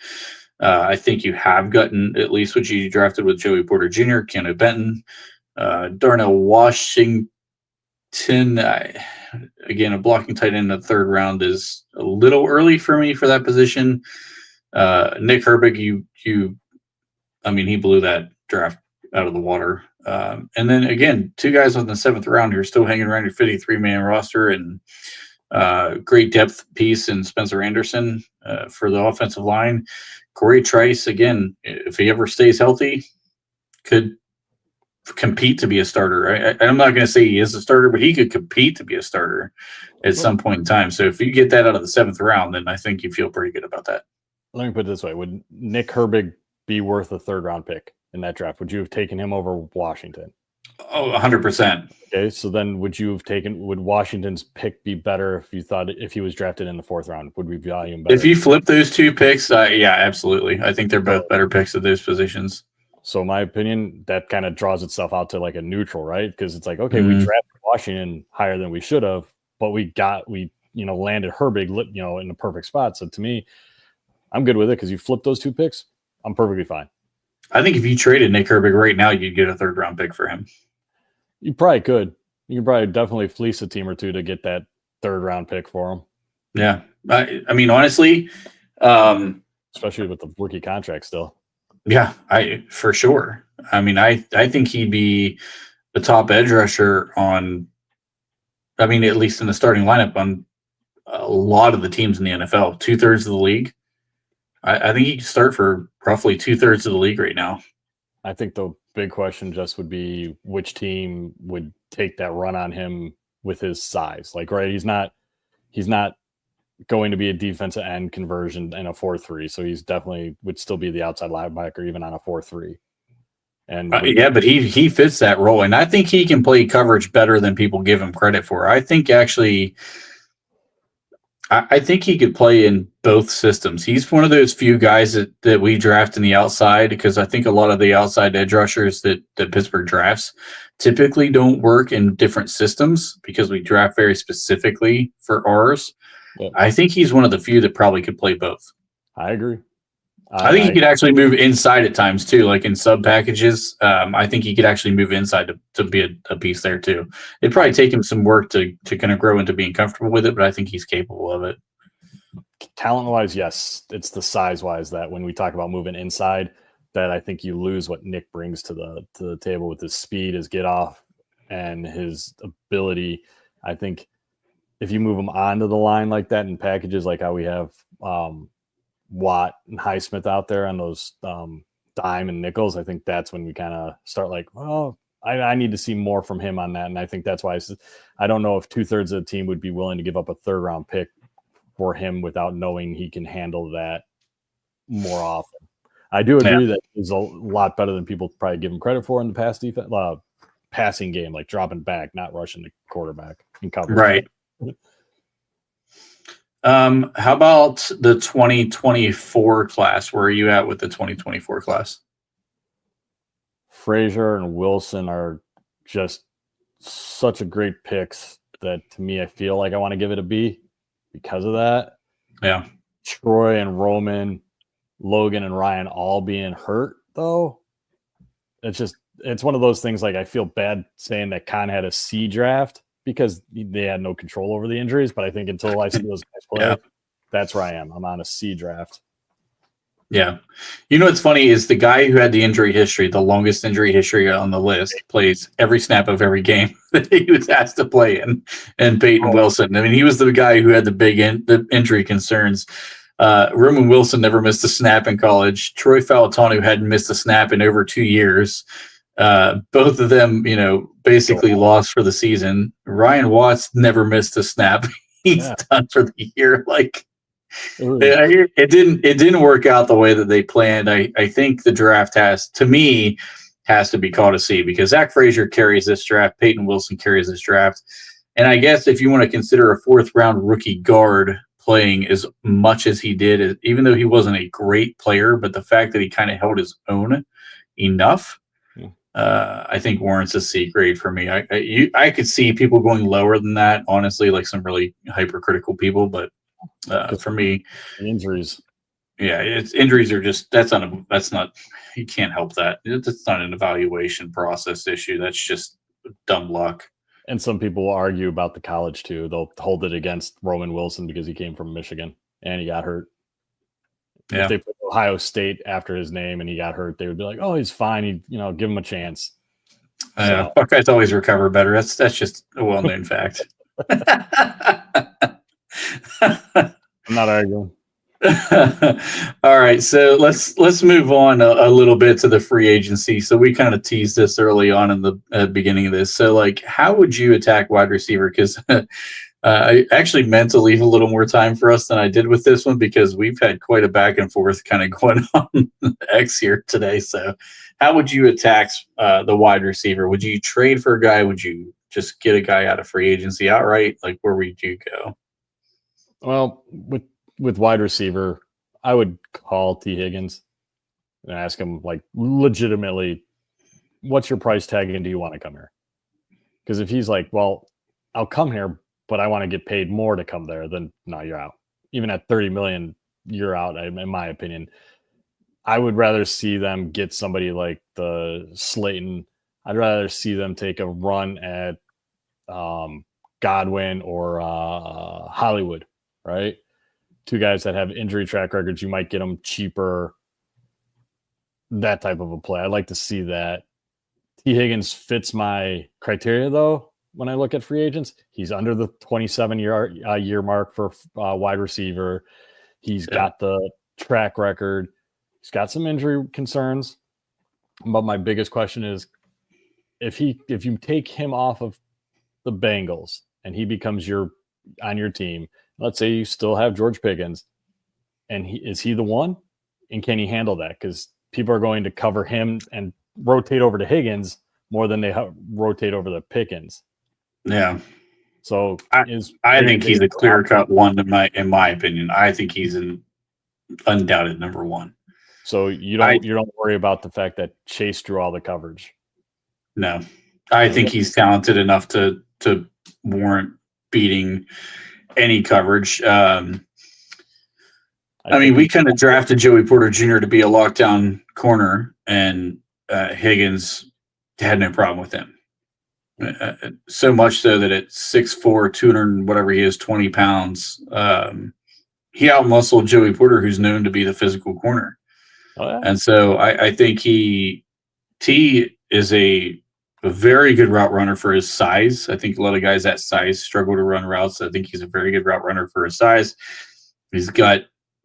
I think you have gotten at least what you drafted with Joey Porter Jr., Keanu Benton, Darnell Washington. Again, a blocking tight end in the 3rd round is a little early for me for that position. Nick Herbig, he blew that draft out of the water. And then again, 2 guys on the 7th round who are still hanging around your 53-man roster, and Great depth piece in Spencer Anderson for the offensive line. Corey Trice, again, if he ever stays healthy, could compete to be a starter. I'm not going to say he is a starter, but he could compete to be a starter at some point in time. So if you get that out of the 7th round, then I think you feel pretty good about that. Let me put it this way. Would Nick Herbig be worth a 3rd-round pick in that draft? Would you have taken him over Washington? Oh, 100%. Okay, so then would Washington's pick be better if he was drafted in the 4th round? Would we value him better? If you flip those 2 picks, yeah, absolutely. I think they're both better picks at those positions. So my opinion, that kind of draws itself out to like a neutral, right? Because it's like, okay, we drafted Washington higher than we should have, but we landed Herbig, in the perfect spot. So to me, I'm good with it because you flip those 2 picks, I'm perfectly fine. I think if you traded Nick Herbig right now, you'd get a 3rd-round pick for him. You probably could. You could probably definitely fleece a team or two to get that 3rd-round pick for him. Yeah. I mean, honestly, especially with the rookie contract still. Yeah, for sure. I mean, I think he'd be the top edge rusher on, at least in the starting lineup on a lot of the teams in the NFL, 2/3 of the league. I think he could start for roughly 2/3 of the league right now. I think the big question just would be which team would take that run on him with his size. Like, right, he's not going to be a defensive end conversion in a 4-3, so he's definitely would still be the outside linebacker even on a 4-3. And yeah, but he fits that role, and I think he can play coverage better than people give him credit for. I think actually, I think he could play in both systems. He's one of those few guys that we draft in the outside, because I think a lot of the outside edge rushers that Pittsburgh drafts typically don't work in different systems because we draft very specifically for ours. Yep. I think he's one of the few that probably could play both. I agree. I think he could actually move inside at times too, like in sub packages. I think he could actually move inside to be a piece there too. It'd probably take him some work to kind of grow into being comfortable with it, but I think he's capable of it. Talent-wise, yes. It's the size-wise that when we talk about moving inside, that I think you lose what Nick brings to the table with his speed, his get off, and his ability. I think if you move him onto the line like that in packages, like how we have Watt and Highsmith out there on those dime and nickels, I think that's when we kind of start like, well, I need to see more from him on that. And I think that's why I don't know if 2/3 of the team would be willing to give up a 3rd-round pick for him without knowing he can handle that more often. I do agree that he's a lot better than people probably give him credit for in the past passing game, like dropping back, not rushing the quarterback in coverage. Right. How about the 2024 class? Where are you at with the 2024 class? Frazier and Wilson are just such a great picks that to me, I feel like I want to give it a B because of that. Yeah. Troy and Roman, Logan and Ryan all being hurt though. It's one of those things, like I feel bad saying that Khan had a C draft because they had no control over the injuries. But I think until I see those guys play, that's where I am. I'm on a C draft. Yeah. You know what's funny is the guy who had the injury history, the longest injury history on the list, plays every snap of every game that he was asked to play in, and Peyton Wilson. I mean, he was the guy who had the injury concerns. Roman Wilson never missed a snap in college. Troy Falatanu hadn't missed a snap in over 2 years. Both of them, basically lost for the season. Ryan Watts never missed a snap. He's done for the year. Like, it didn't work out the way that they planned. I think the draft has to be called a C because Zach Frazier carries this draft. Peyton Wilson carries this draft. And I guess if you want to consider a 4th-round rookie guard playing as much as he did, even though he wasn't a great player, but the fact that he kind of held his own enough, I think warrants a C grade for me. I could see people going lower than that, honestly, like some really hypercritical people, but for me, injuries. Yeah, injuries are just that's not you can't help that. It's not an evaluation process issue. That's just dumb luck. And some people will argue about the college too. They'll hold it against Roman Wilson because he came from Michigan and he got hurt. Yeah. If they put Ohio State after his name and he got hurt, they would be like, "Oh, he's fine. Give him a chance." Buckeyes always recover better. That's just a well-known fact. I'm not arguing. All right, so let's move on a little bit to the free agency. So we kind of teased this early on in the beginning of this. So like, how would you attack wide receiver? Because I actually meant to leave a little more time for us than I did with this one because we've had quite a back and forth kind of going on X here today. So how would you attack the wide receiver? Would you trade for a guy? Would you just get a guy out of free agency outright? Like, where would you go? Well, with wide receiver, I would call T. Higgins and ask him, like, legitimately, what's your price tag and do you want to come here? Because if he's like, well, I'll come here, but I want to get paid more to come there, then no, you're out. Even at 30 million, you're out, in my opinion. I would rather see them get somebody like the Slayton. I'd rather see them take a run at Godwin or Hollywood, right? Two guys that have injury track records. You might get them cheaper. That type of a play. I'd like to see that. T. Higgins fits my criteria, though. When I look at free agents, he's under the 27-year mark for wide receiver. He's got the track record. He's got some injury concerns. But my biggest question is, if you take him off of the Bengals and he becomes on your team, let's say you still have George Pickens, and is he the one? And can he handle that? Because people are going to cover him and rotate over to Higgins more than they rotate over the Pickens. Yeah. So I think he's a clear-cut one in my opinion. I think he's an undoubted number one. So you don't worry about the fact that Chase drew all the coverage. No. I think he's talented enough to warrant beating any coverage. I mean, we kind of drafted Joey Porter Jr. to be a lockdown corner, and Higgins had no problem with him. So much so that at 6'4", 200, whatever he is, 20 pounds, he outmuscled Joey Porter, who's known to be the physical corner. Oh, yeah. And so I think T is a very good route runner for his size. I think a lot of guys that size struggle to run routes. I think he's a very good route runner for his size. He's got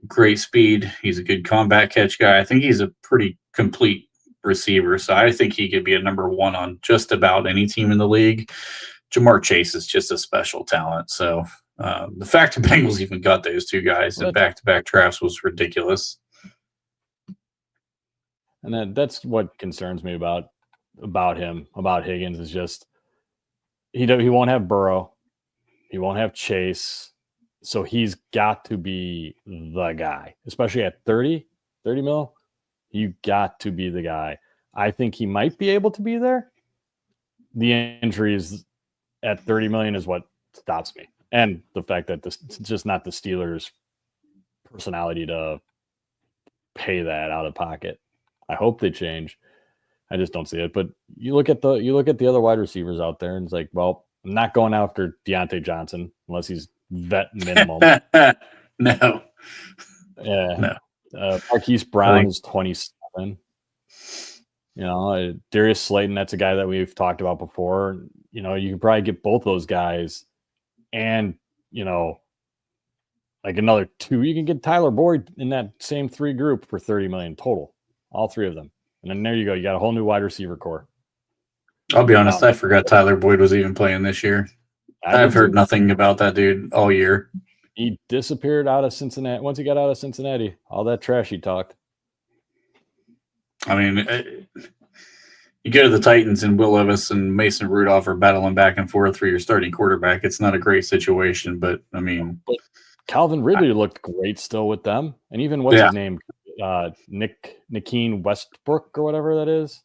great speed. He's a good combat catch guy. I think he's a pretty complete receiver. So I think he could be a number one on just about any team in the league. Jamar Chase is just a special talent. So the fact the Bengals even got those two guys in back-to-back drafts was ridiculous. And that's what concerns me about Higgins is just he won't have Burrow, he won't have Chase, so he's got to be the guy, especially at 30 mil. You got to be the guy. I think he might be able to be there. The injuries at 30 million is what stops me, and the fact that this is just not the Steelers' personality to pay that out of pocket. I hope they change. I just don't see it. But you look at the other wide receivers out there, and it's like, well, I'm not going after Deontay Johnson unless he's vet minimum. No. Yeah. No. Marquise Brown is 27. Darius Slayton, that's a guy that we've talked about before. You can probably get both those guys, and like another two. You can get Tyler Boyd in that same three group for $30 million total, all three of them. And then there you go. You got a whole new wide receiver core. I'll be honest. I forgot Tyler Boyd was even playing this year. I've heard nothing about that dude all year. He disappeared out of Cincinnati. Once he got out of Cincinnati, all that trash he talked. I mean, you go to the Titans and Will Levis and Mason Rudolph are battling back and forth for your starting quarterback. It's not a great situation, but I mean, Calvin Ridley looked great still with them. And even what's his name? Nikeen Westbrook or whatever that is.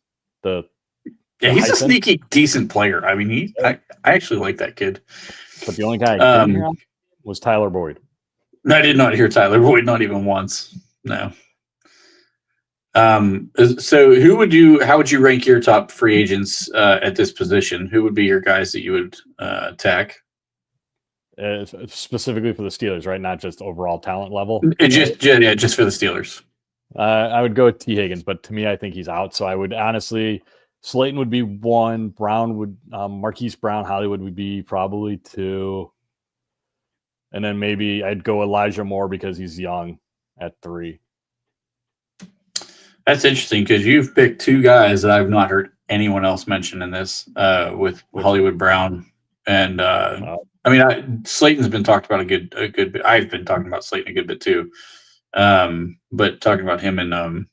He's a sneaky decent player. I mean, I actually like that kid. But the only guy I didn't hear was Tyler Boyd. I did not hear Tyler Boyd, not even once. No. So how would you rank your top free agents at this position? Who would be your guys that you would attack? Specifically for the Steelers, right? Not just overall talent level. Just for the Steelers. I would go with T. Higgins, but to me, I think he's out. So I would honestly, Slayton would be one. Brown would, Marquise Brown, Hollywood would be probably two. And then maybe I'd go Elijah Moore because he's young at 3. That's interesting because you've picked 2 guys that I've not heard anyone else mention in this, with Hollywood Brown and Slayton's been talked about a good bit. I've been talking about Slayton a good bit too, but talking about him and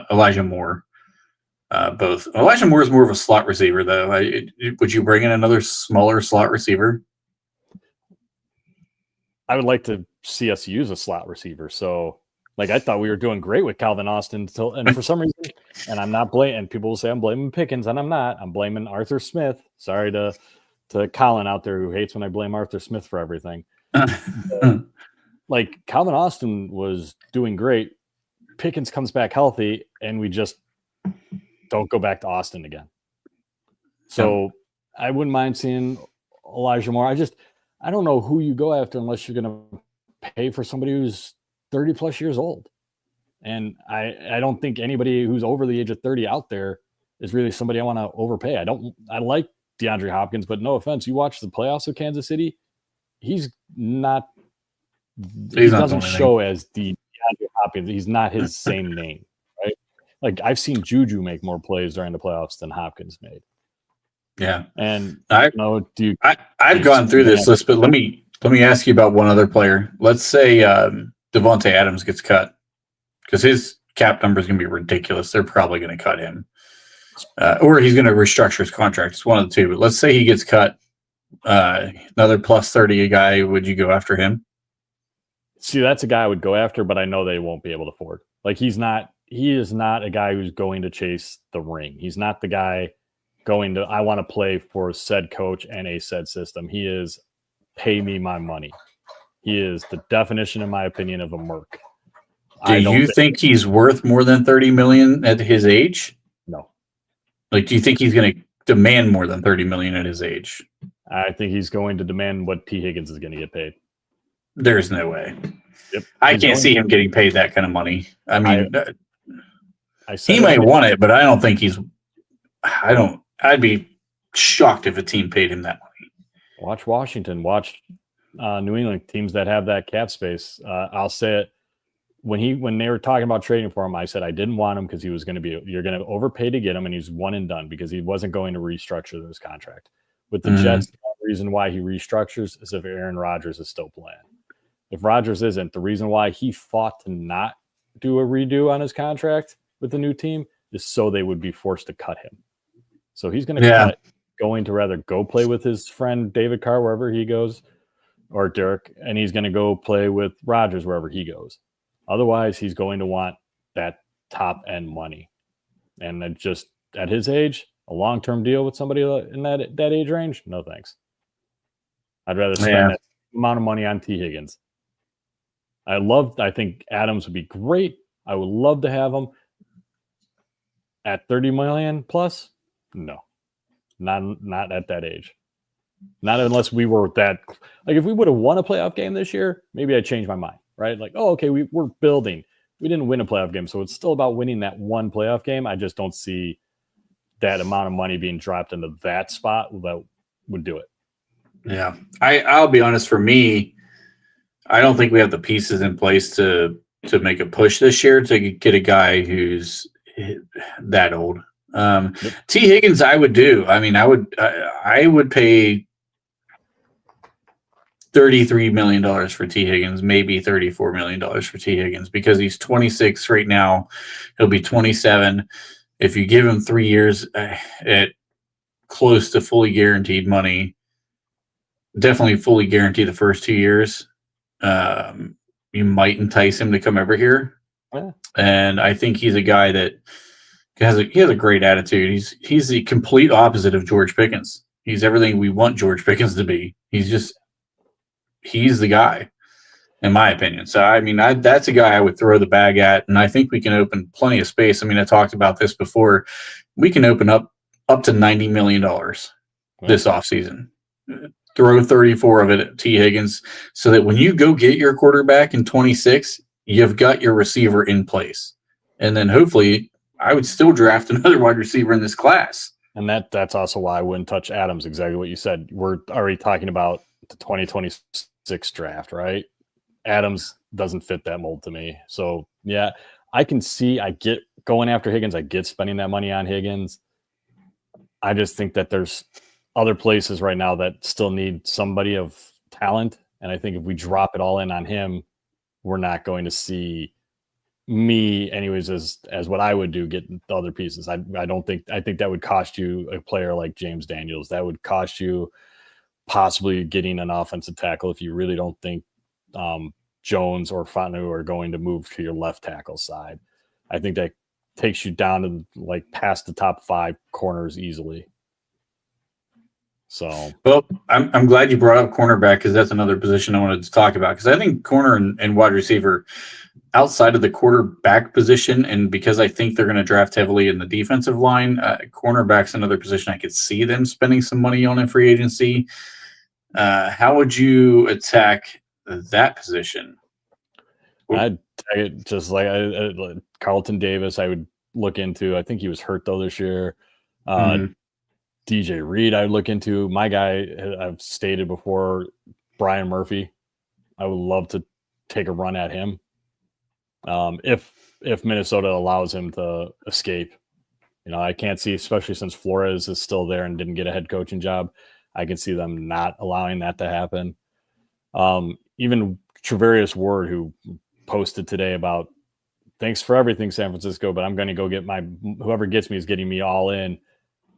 Elijah Moore, both. Elijah Moore is more of a slot receiver, though. Would you bring in another smaller slot receiver? I would like to see us use a slot receiver. So, like, I thought we were doing great with Calvin Austin and for some reason, and I'm not blaming. And people will say I'm blaming Pickens, and I'm not. I'm blaming Arthur Smith. Sorry to Colin out there who hates when I blame Arthur Smith for everything. Like, Calvin Austin was doing great. Pickens comes back healthy, and we just don't go back to Austin again. So I wouldn't mind seeing Elijah Moore. I don't know who you go after unless you're going to pay for somebody who's 30 plus years old. And I don't think anybody who's over the age of 30 out there is really somebody I want to overpay. I like DeAndre Hopkins, but no offense. You watch the playoffs of Kansas City, he doesn't show as the DeAndre Hopkins. He's not his same name, right? Like, I've seen Juju make more plays during the playoffs than Hopkins made. Yeah. And I've gone through this list, but let me ask you about one other player. Let's say Devontae Adams gets cut because his cap number is going to be ridiculous. They're probably going to cut him, or he's going to restructure his contract. It's one of the two. But let's say he gets cut, another plus 30 guy. Would you go after him? See, that's a guy I would go after, but I know they won't be able to afford. Like, he is not a guy who's going to chase the ring. He's not the guy going to, I want to play for said coach and a said system. He is pay me my money. He is the definition, in my opinion, of a merc. Do you think he's worth more than $30 million at his age? No. Like, do you think he's going to demand more than $30 million at his age? I think he's going to demand what T. Higgins is going to get paid. There's no way. Yep. I can't see him getting paid that kind of money. I mean, he might want it, but I don't think he's. I'd be shocked if a team paid him that money. Watch Washington. Watch New England, teams that have that cap space. I'll say it. When they were talking about trading for him, I said I didn't want him because he was going to be. You're going to overpay to get him, and he's one and done because he wasn't going to restructure this contract. With the Jets, the reason why he restructures is if Aaron Rodgers is still playing. If Rodgers isn't, the reason why he fought to not do a redo on his contract with the new team is so they would be forced to cut him. So he's going to going to rather go play with his friend David Carr wherever he goes, or Derek, and he's going to go play with Rodgers wherever he goes. Otherwise, he's going to want that top end money. And that just at his age, a long-term deal with somebody in that age range, no thanks. I'd rather spend that amount of money on T. Higgins. I think Adams would be great. I would love to have him at 30 million plus. No, not at that age. Not unless we were that. Like, if we would have won a playoff game this year, maybe I'd change my mind, right? Like, oh, okay, we're building. We didn't win a playoff game, so it's still about winning that one playoff game. I just don't see that amount of money being dropped into that spot that would do it. Yeah, I'll be honest. For me, I don't think we have the pieces in place to make a push this year to get a guy who's that old. T. Higgins, I would do. I mean, I would pay $33 million for T. Higgins, maybe $34 million for T. Higgins, because he's 26 right now. He'll be 27. If you give him 3 years at close to fully guaranteed money, definitely fully guarantee the first 2 years, you might entice him to come over here. Yeah. And I think he's a guy that he has a great attitude. He's the complete opposite of George Pickens. He's everything we want George Pickens to be. He's the guy, in my opinion. So, I mean, that's a guy I would throw the bag at, and I think we can open plenty of space. I mean, I talked about this before. We can open up to $90 million this offseason. Throw 34 of it at T. Higgins so that when you go get your quarterback in 26, you've got your receiver in place. And then hopefully I would still draft another wide receiver in this class. And that's also why I wouldn't touch Adams, exactly what you said. We're already talking about the 2026 6 draft, right? Adams doesn't fit that mold to me. So yeah, I get going after Higgins. I get spending that money on Higgins. I just think that there's other places right now that still need somebody of talent. And I think if we drop it all in on him, we're not going to see me anyways as what I would do, get the other pieces. I think that would cost you a player like James Daniels. That would cost you possibly getting an offensive tackle if you really don't think Jones or Fanu are going to move to your left tackle side. I think that takes you down to like past the top 5 corners easily. So, well, I'm glad you brought up cornerback because that's another position I wanted to talk about, because I think corner and wide receiver, outside of the quarterback position, and because I think they're going to draft heavily in the defensive line, cornerback's another position I could see them spending some money on in free agency. How would you attack that position? I'd just like Carlton Davis, I would look into. I think he was hurt though this year. DJ Reed, I would look into. My guy, I've stated before, Brian Murphy. I would love to take a run at him. If Minnesota allows him to escape. I can't see, especially since Flores is still there and didn't get a head coaching job, I can see them not allowing that to happen. Even Trevarius Ward, who posted today about, thanks for everything, San Francisco, but I'm going to go get whoever gets me is getting me all in.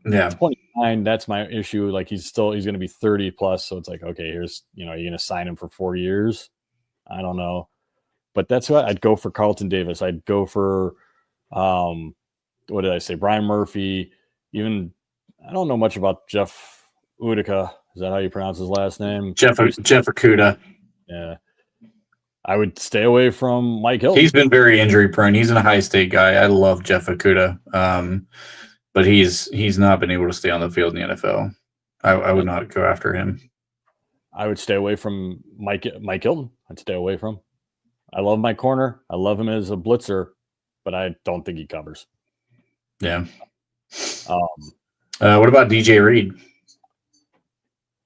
Yeah. 29, that's my issue. Like he's going to be 30 plus. So it's like, okay, here's, you're going to sign him for 4 years. I don't know. But that's what I'd go for. Carlton Davis. I'd go for, what did I say? Brian Murphy. Even, I don't know much about Jeff Utica. Is that how you pronounce his last name? Jeff Okuda. Yeah. I would stay away from Mike Hilton. He's been very injury prone. He's an Ohio State guy. I love Jeff Okuda. But he's not been able to stay on the field in the NFL. I would not go after him. I would stay away from Mike Hilton. I'd stay away from. I love my corner. I love him as a blitzer, but I don't think he covers. Yeah. What about DJ Reed?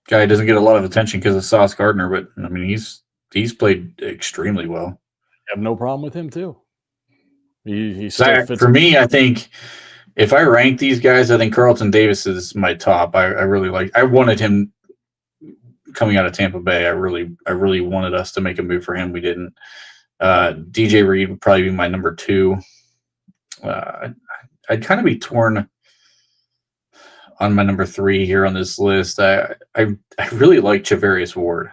Guy doesn't get a lot of attention because of Sauce Gardner, but I mean he's played extremely well. I have no problem with him too. He still fits. For me, I think if I rank these guys, I think Carlton Davis is my top. I really like. I wanted him coming out of Tampa Bay. I really wanted us to make a move for him. We didn't. DJ Reed would probably be my number 2. I'd kind of be torn on my number 3 here on this list. I really like Trevarius Ward.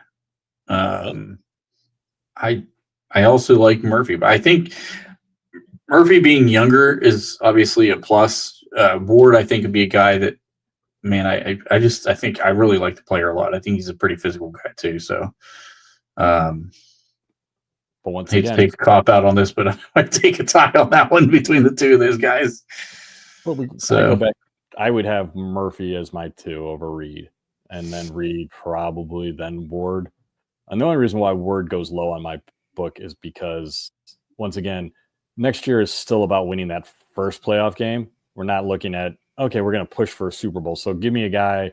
I also like Murphy, but I think Murphy being younger is obviously a plus. Ward, I think, would be a guy that, man, I think I really like the player a lot. I think he's a pretty physical guy too. So, but once hate to take a cop out on this, but I might take a tie on that one between the two of those guys. I would have Murphy as my 2 over Reed, and then Reed probably, then Ward. And the only reason why Ward goes low on my book is because, once again, next year is still about winning that first playoff game. We're not looking at, okay, we're going to push for a Super Bowl. So give me a guy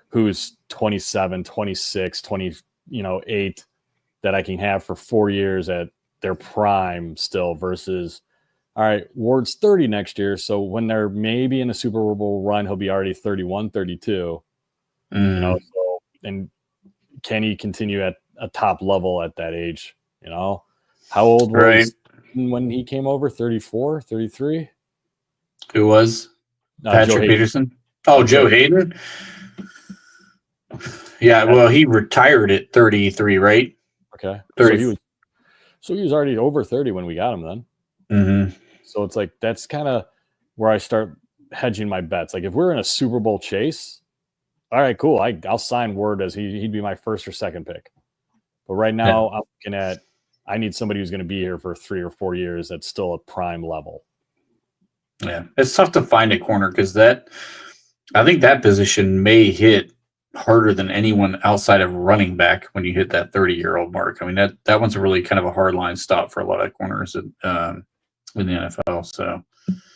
who's 27, 26, 28 that I can have for 4 years at their prime still versus, all right, Ward's 30 next year. So when they're maybe in a Super Bowl run, he'll be already 31, 32. So, and can he continue at a top level at that age? How old was when he came over? 34, 33? Who was? Patrick Peterson? Oh, Joe Hayden? Yeah, well, he retired at 33, right? Okay. 30. So he was already over 30 when we got him then. Mm-hmm. So it's like, that's kind of where I start hedging my bets. Like if we're in a Super Bowl chase, all right, cool. I'll sign Ward as he'd be my 1st or 2nd pick. But right now I'm looking at, I need somebody who's going to be here for 3 or 4 years that's still a prime level. Yeah, it's tough to find a corner because I think that position may hit harder than anyone outside of running back when you hit that 30-year-old mark. I mean, that one's a really kind of a hard line stop for a lot of corners in the NFL. So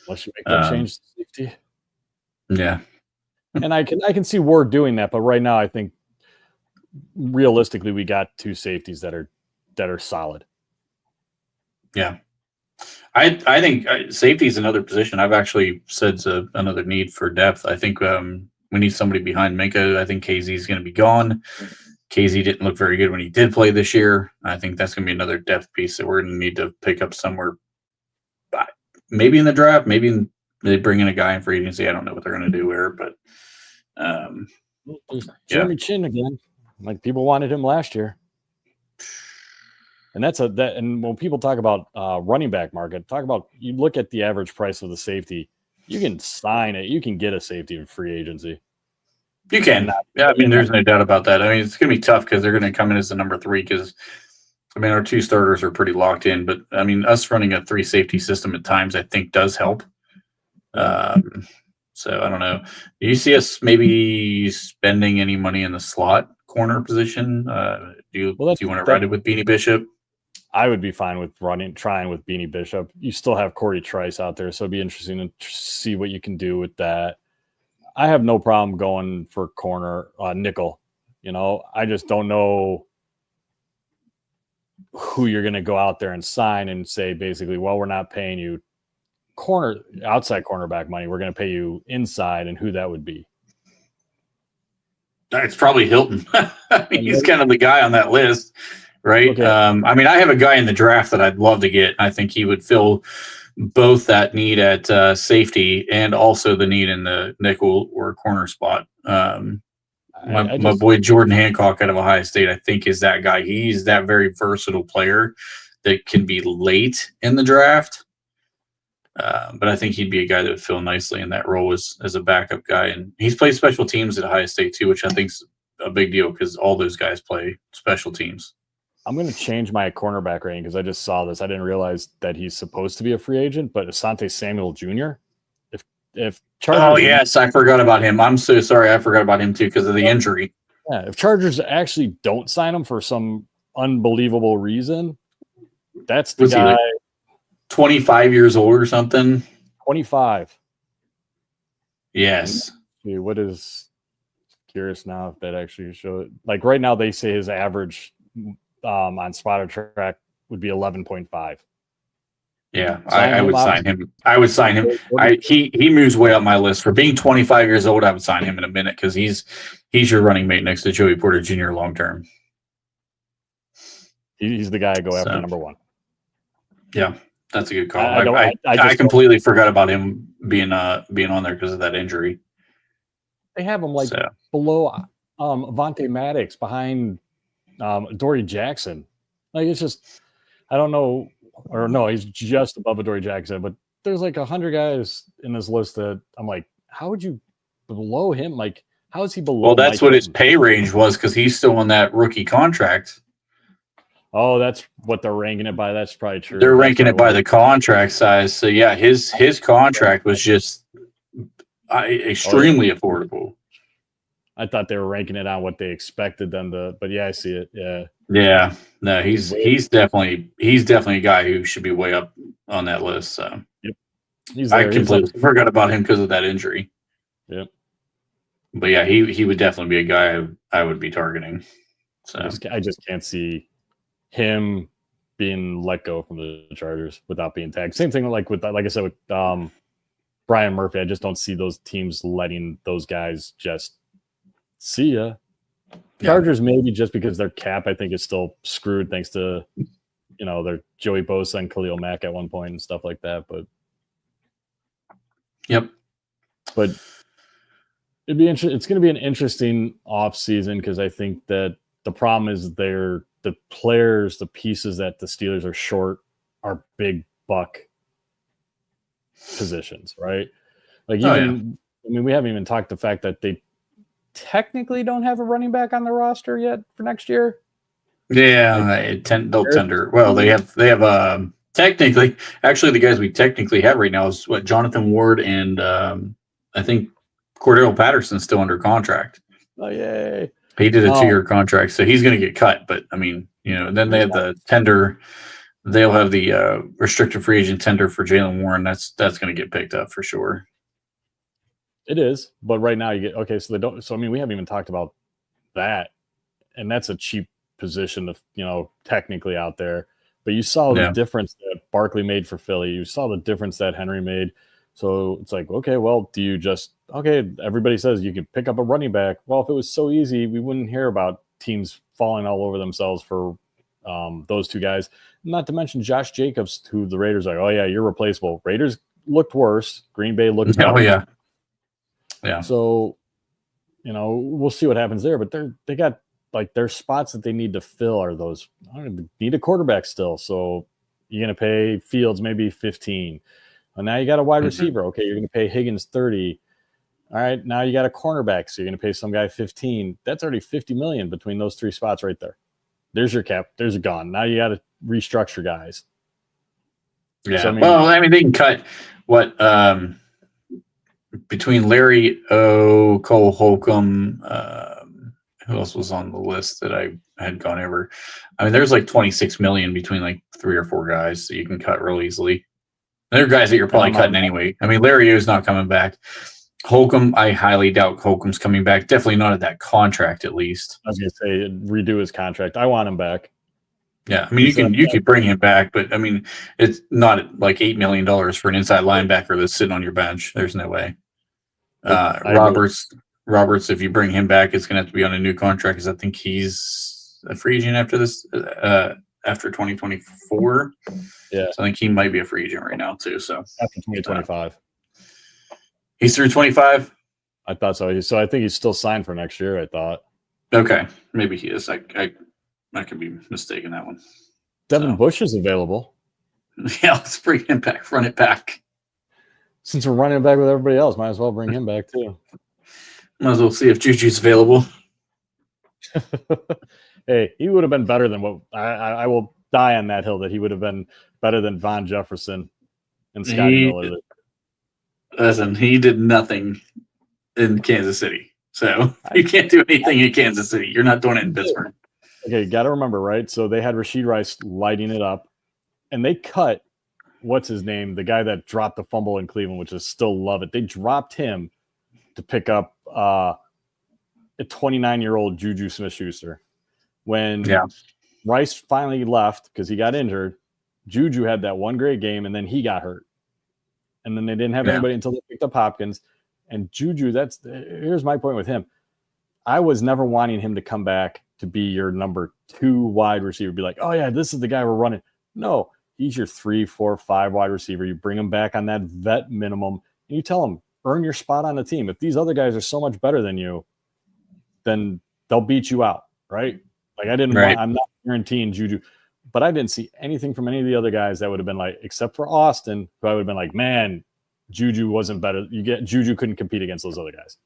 unless you make that change to safety. Yeah. And I can see Ward doing that, but right now I think realistically, we got two safeties that are solid. Yeah. I think safety is another position. I've actually said it's another need for depth. I think we need somebody behind Minka. I think KZ is going to be gone. KZ didn't look very good when he did play this year. I think that's going to be another depth piece that we're going to need to pick up somewhere. Maybe in the draft, maybe they bring in a guy in free agency. I don't know what they're going to do there, but Jeremy Chin again. Like people wanted him last year. And and when people talk about running back market, you look at the average price of the safety, you can sign it, you can get a safety in free agency. You can. Yeah, I mean, there's no doubt about that. I mean, it's going to be tough because they're going to come in as the number 3 because, I mean, our 2 starters are pretty locked in. But, I mean, us running a 3 safety system at times, I think, does help. So, I don't know. Do you see us maybe spending any money in the slot corner position? Do you want to ride it with Beanie Bishop? I would be fine with trying with Beanie Bishop. You still have Corey Trice out there, so it'd be interesting to see what you can do with that. I have no problem going for corner nickel. I just don't know who you're going to go out there and sign and say basically, well, we're not paying you outside cornerback money. We're going to pay you inside, and who that would be. It's probably Hilton. I mean, he's kind of the guy on that list. Right. Okay. I mean, I have a guy in the draft that I'd love to get. I think he would fill both that need at safety and also the need in the nickel or corner spot. My boy Jordan Hancock out of Ohio State, I think, is that guy. He's that very versatile player that can be late in the draft. But I think he'd be a guy that would fill nicely in that role as a backup guy. And he's played special teams at Ohio State too, which I think is a big deal because all those guys play special teams. I'm going to change my cornerback rating because I just saw this. I didn't realize that he's supposed to be a free agent, but Asante Samuel Jr. If Chargers, oh yes, I forgot about him. I'm so sorry, I forgot about him too because of the injury. Yeah, if Chargers actually don't sign him for some unbelievable reason, that's the guy. He like 25 years old or something. 25. Yes. What is curious now if that actually showed? Like right now, they say his average on Spotter Track would be 11.5. Yeah, I would sign him. I would sign him. He moves way up my list for being 25 years old. I would sign him in a minute because he's your running mate next to Joey Porter Jr. long term. He's the guy I go after number 1. Yeah, that's a good call. I completely forgot about him being on there because of that injury. They have him below Avonte Maddox, behind Dory Jackson. Like it's just, I don't know, or no, he's just above Dory Jackson, but there's like 100 guys in this list that I'm like, how would you below him? Like, how is he below? Well, that's what his pay range was because he's still on that rookie contract. Oh, that's what they're ranking it by. That's probably true. They're ranking it by the contract size. So yeah, his contract was just extremely affordable. I thought they were ranking it on what they expected them to, but yeah, I see it. Yeah. Yeah. No, he's definitely a guy who should be way up on that list. So yep. I completely forgot about him because of that injury. Yep. But yeah, he would definitely be a guy I would be targeting. So I just can't see him being let go from the Chargers without being tagged. Same thing like I said with Brian Murphy. I just don't see those teams letting those guys just see ya. Chargers maybe just because their cap I think is still screwed thanks to their Joey Bosa and Khalil Mack at one point and stuff like that. But it'd be interesting. It's going to be an interesting off season because I think that the problem is the players, the pieces that the Steelers are short are big buck positions, right? Like I mean, we haven't even talked the fact that they technically don't have a running back on the roster yet for next year. Yeah, they'll tender. Well, they have technically. Actually, the guys we technically have right now is Jonathan Ward and I think Cordero Patterson's still under contract. Oh yay! He did a 2-year contract, so he's going to get cut. But I mean, then they have the tender. They'll have the restricted free agent tender for Jaylen Warren. That's going to get picked up for sure. It is, but right now you get okay. So they don't. So I mean, we haven't even talked about that. and that's a cheap position of, technically out there. But you saw the difference that Barkley made for Philly. You saw the difference that Henry made. So it's like, okay, well, everybody says you can pick up a running back. Well, if it was so easy, we wouldn't hear about teams falling all over themselves for those two guys. Not to mention Josh Jacobs, who the Raiders are like, oh, yeah, you're replaceable. Raiders looked worse. Green Bay looked better. Oh, yeah. Yeah. So, we'll see what happens there. But they got their spots that they need to fill are those. Need a quarterback still. So you're going to pay Fields maybe 15. Well, now you got a wide receiver. Okay, you're going to pay Higgins 30. All right, now you got a cornerback, so you're going to pay some guy 15. That's already $50 million between those three spots right there. There's your cap. There's a gone. Now you got to restructure guys. Yeah. So, they can cut what between Larry O, Cole Holcomb. Who else was on the list that I had gone over? There's like $26 million between like 3 or 4 guys that you can cut real easily. There are guys that you're probably cutting anyway. Larry O is not coming back. Holcomb, I highly doubt Holcomb's coming back. Definitely not at that contract, at least. I was going to say redo his contract. I want him back. Yeah, you could bring him back, but it's not like $8 million for an inside linebacker that's sitting on your bench. There's no way. Roberts, if you bring him back, it's going to have to be on a new contract because I think he's a free agent after this, after 2024. Yeah, so I think he might be a free agent right now too. So after 2025, he's through 25. I thought so. So I think he's still signed for next year. I thought. Okay, maybe he is. I could be mistaken that one. Devin Bush is available. Yeah, let's bring him back. Run it back. Since we're running it back with everybody else, might as well bring him back too. Might as well see if Juju's available. Hey, he would have been better than what I will die on that hill that he would have been better than Von Jefferson and Scotty Miller. Listen, he did nothing in Kansas City. So you can't do anything in Kansas City. You're not doing it in Pittsburgh. Okay, got to remember, right? So they had Rashid Rice lighting it up, and they cut, what's his name? The guy that dropped the fumble in Cleveland, which is still love it. They dropped him to pick up a 29-year-old Juju Smith-Schuster. When Rice finally left because he got injured, Juju had that one great game, and then he got hurt. And then they didn't have anybody until they picked up Hopkins. And Juju, here's my point with him. I was never wanting him to come back to be your number 2 wide receiver. Be like, oh, yeah, this is the guy we're running. No, he's your 3, 4, 5 wide receiver. You bring him back on that vet minimum, and you tell him, earn your spot on the team. If these other guys are so much better than you, then they'll beat you out, right? Like I'm not guaranteeing Juju, but I didn't see anything from any of the other guys that would have been like, except for Austin, who I would have been like, man, Juju wasn't better. Juju couldn't compete against those other guys.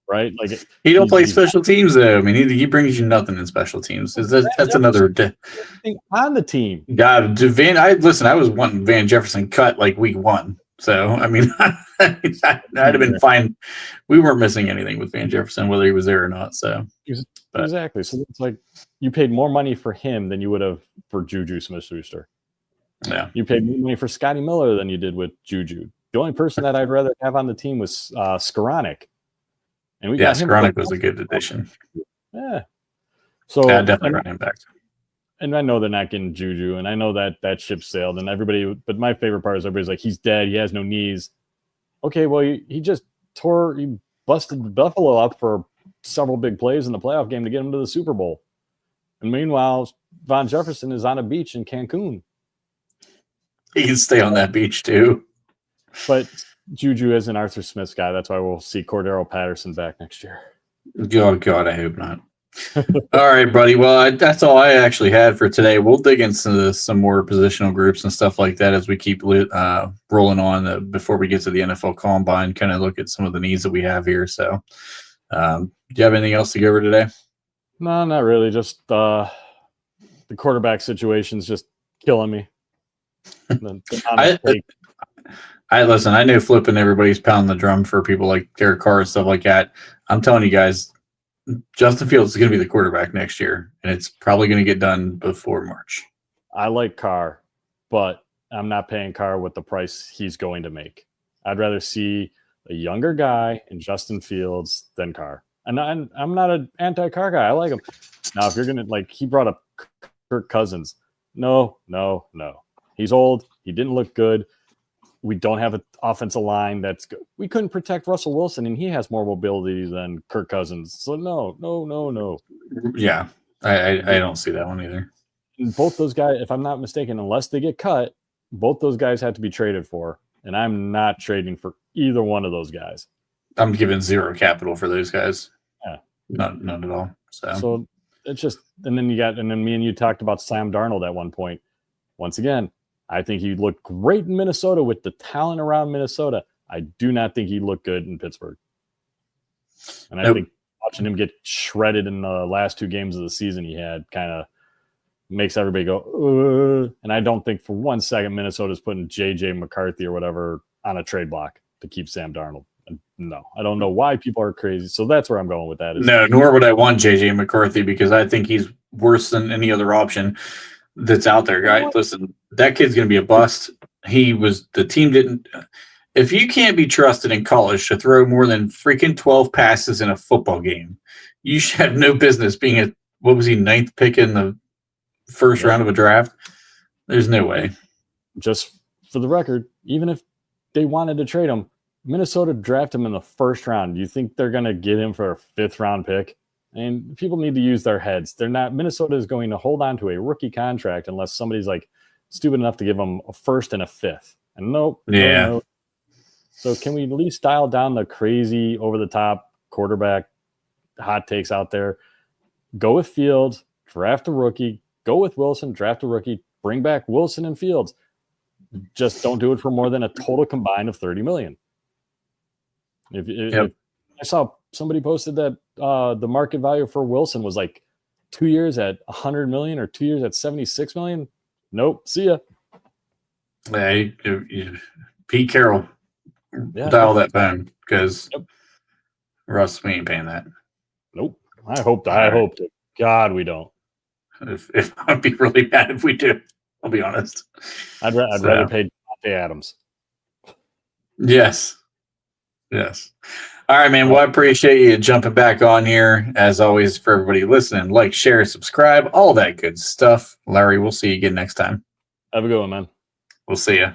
Right? Like he don't play special teams though. He brings you nothing in special teams. That's another thing on the team. God, I was wanting Van Jefferson cut like week 1. So I'd have been fine. We weren't missing anything with Van Jefferson, whether he was there or not. So exactly. So it's like you paid more money for him than you would have for Juju Smith-Schuster. Yeah, you paid more money for Scotty Miller than you did with Juju. The only person that I'd rather have on the team was Skoranek. And Skoranek was a good addition. Yeah. So definitely run him back. And I know they're not getting Juju, and I know that ship sailed, and everybody. But my favorite part is everybody's like, he's dead. He has no knees. Okay, well, he busted Buffalo up for several big plays in the playoff game to get him to the Super Bowl. And meanwhile, Von Jefferson is on a beach in Cancun. He can stay on that beach too. But Juju is an Arthur Smith guy. That's why we'll see Cordero Patterson back next year. Oh, God, I hope not. All right, buddy. Well, that's all I actually had for today. We'll dig into some more positional groups and stuff like that as we keep rolling on before we get to the NFL Combine, kind of look at some of the needs that we have here. So do you have anything else to go over today? No, not really. Just the quarterback situation's just killing me. Listen, I know flipping everybody's pounding the drum for people like Derek Carr and stuff like that. I'm telling you guys, Justin Fields is going to be the quarterback next year, and it's probably going to get done before March. I like Carr, but I'm not paying Carr what the price he's going to make. I'd rather see a younger guy in Justin Fields than Carr. And I'm not an anti-Carr guy. I like him. Now, if you're gonna he brought up Kirk Cousins. No. He's old. He didn't look good. We don't have an offensive line that's good. We couldn't protect Russell Wilson, and he has more mobility than Kirk Cousins. So no. Yeah, I don't see that one either. And both those guys, if I'm not mistaken, unless they get cut, both those guys have to be traded for. And I'm not trading for either one of those guys. I'm giving zero capital for those guys. Yeah. None at all. So it's just, and then me and you talked about Sam Darnold at one point. Once again, I think he looked great in Minnesota with the talent around Minnesota. I do not think he looked good in Pittsburgh. And I think watching him get shredded in the last 2 games of the season he had kind of makes everybody go, and I don't think for 1 second Minnesota's putting J.J. McCarthy or whatever on a trade block to keep Sam Darnold. No, I don't know why people are crazy. So that's where I'm going with that. No, nor would I want J.J. McCarthy because I think he's worse than any other option that's out there, guys. Listen, that kid's going to be a bust. The team didn't. If you can't be trusted in college to throw more than freaking 12 passes in a football game, you should have no business being what was he, 9th pick in the first round of a draft? There's no way. Just for the record, even if they wanted to trade him, Minnesota drafted him in the 1st round. Do you think they're going to get him for a 5th round pick? And people need to use their heads. They're not. Minnesota is going to hold on to a rookie contract unless somebody's stupid enough to give them a 1st and a 5th. And nope. Yeah. No. So can we at least dial down the crazy over the top quarterback hot takes out there? Go with Fields, draft a rookie. Go with Wilson, draft a rookie. Bring back Wilson and Fields. Just don't do it for more than a total combined of $30 million. If I saw somebody posted that the market value for Wilson was 2 years at $100 million or 2 years at $76 million. Nope. See ya. Hey, Pete Carroll, dial that phone because Russ, we ain't paying that. Nope. I hope to God we don't. If I'd be really mad if we do, I'll be honest. I'd rather pay Devontae Adams. Yes. All right, man. Well, I appreciate you jumping back on here. As always, for everybody listening, like, share, subscribe, all that good stuff. Larry, we'll see you again next time. Have a good one, man. We'll see you.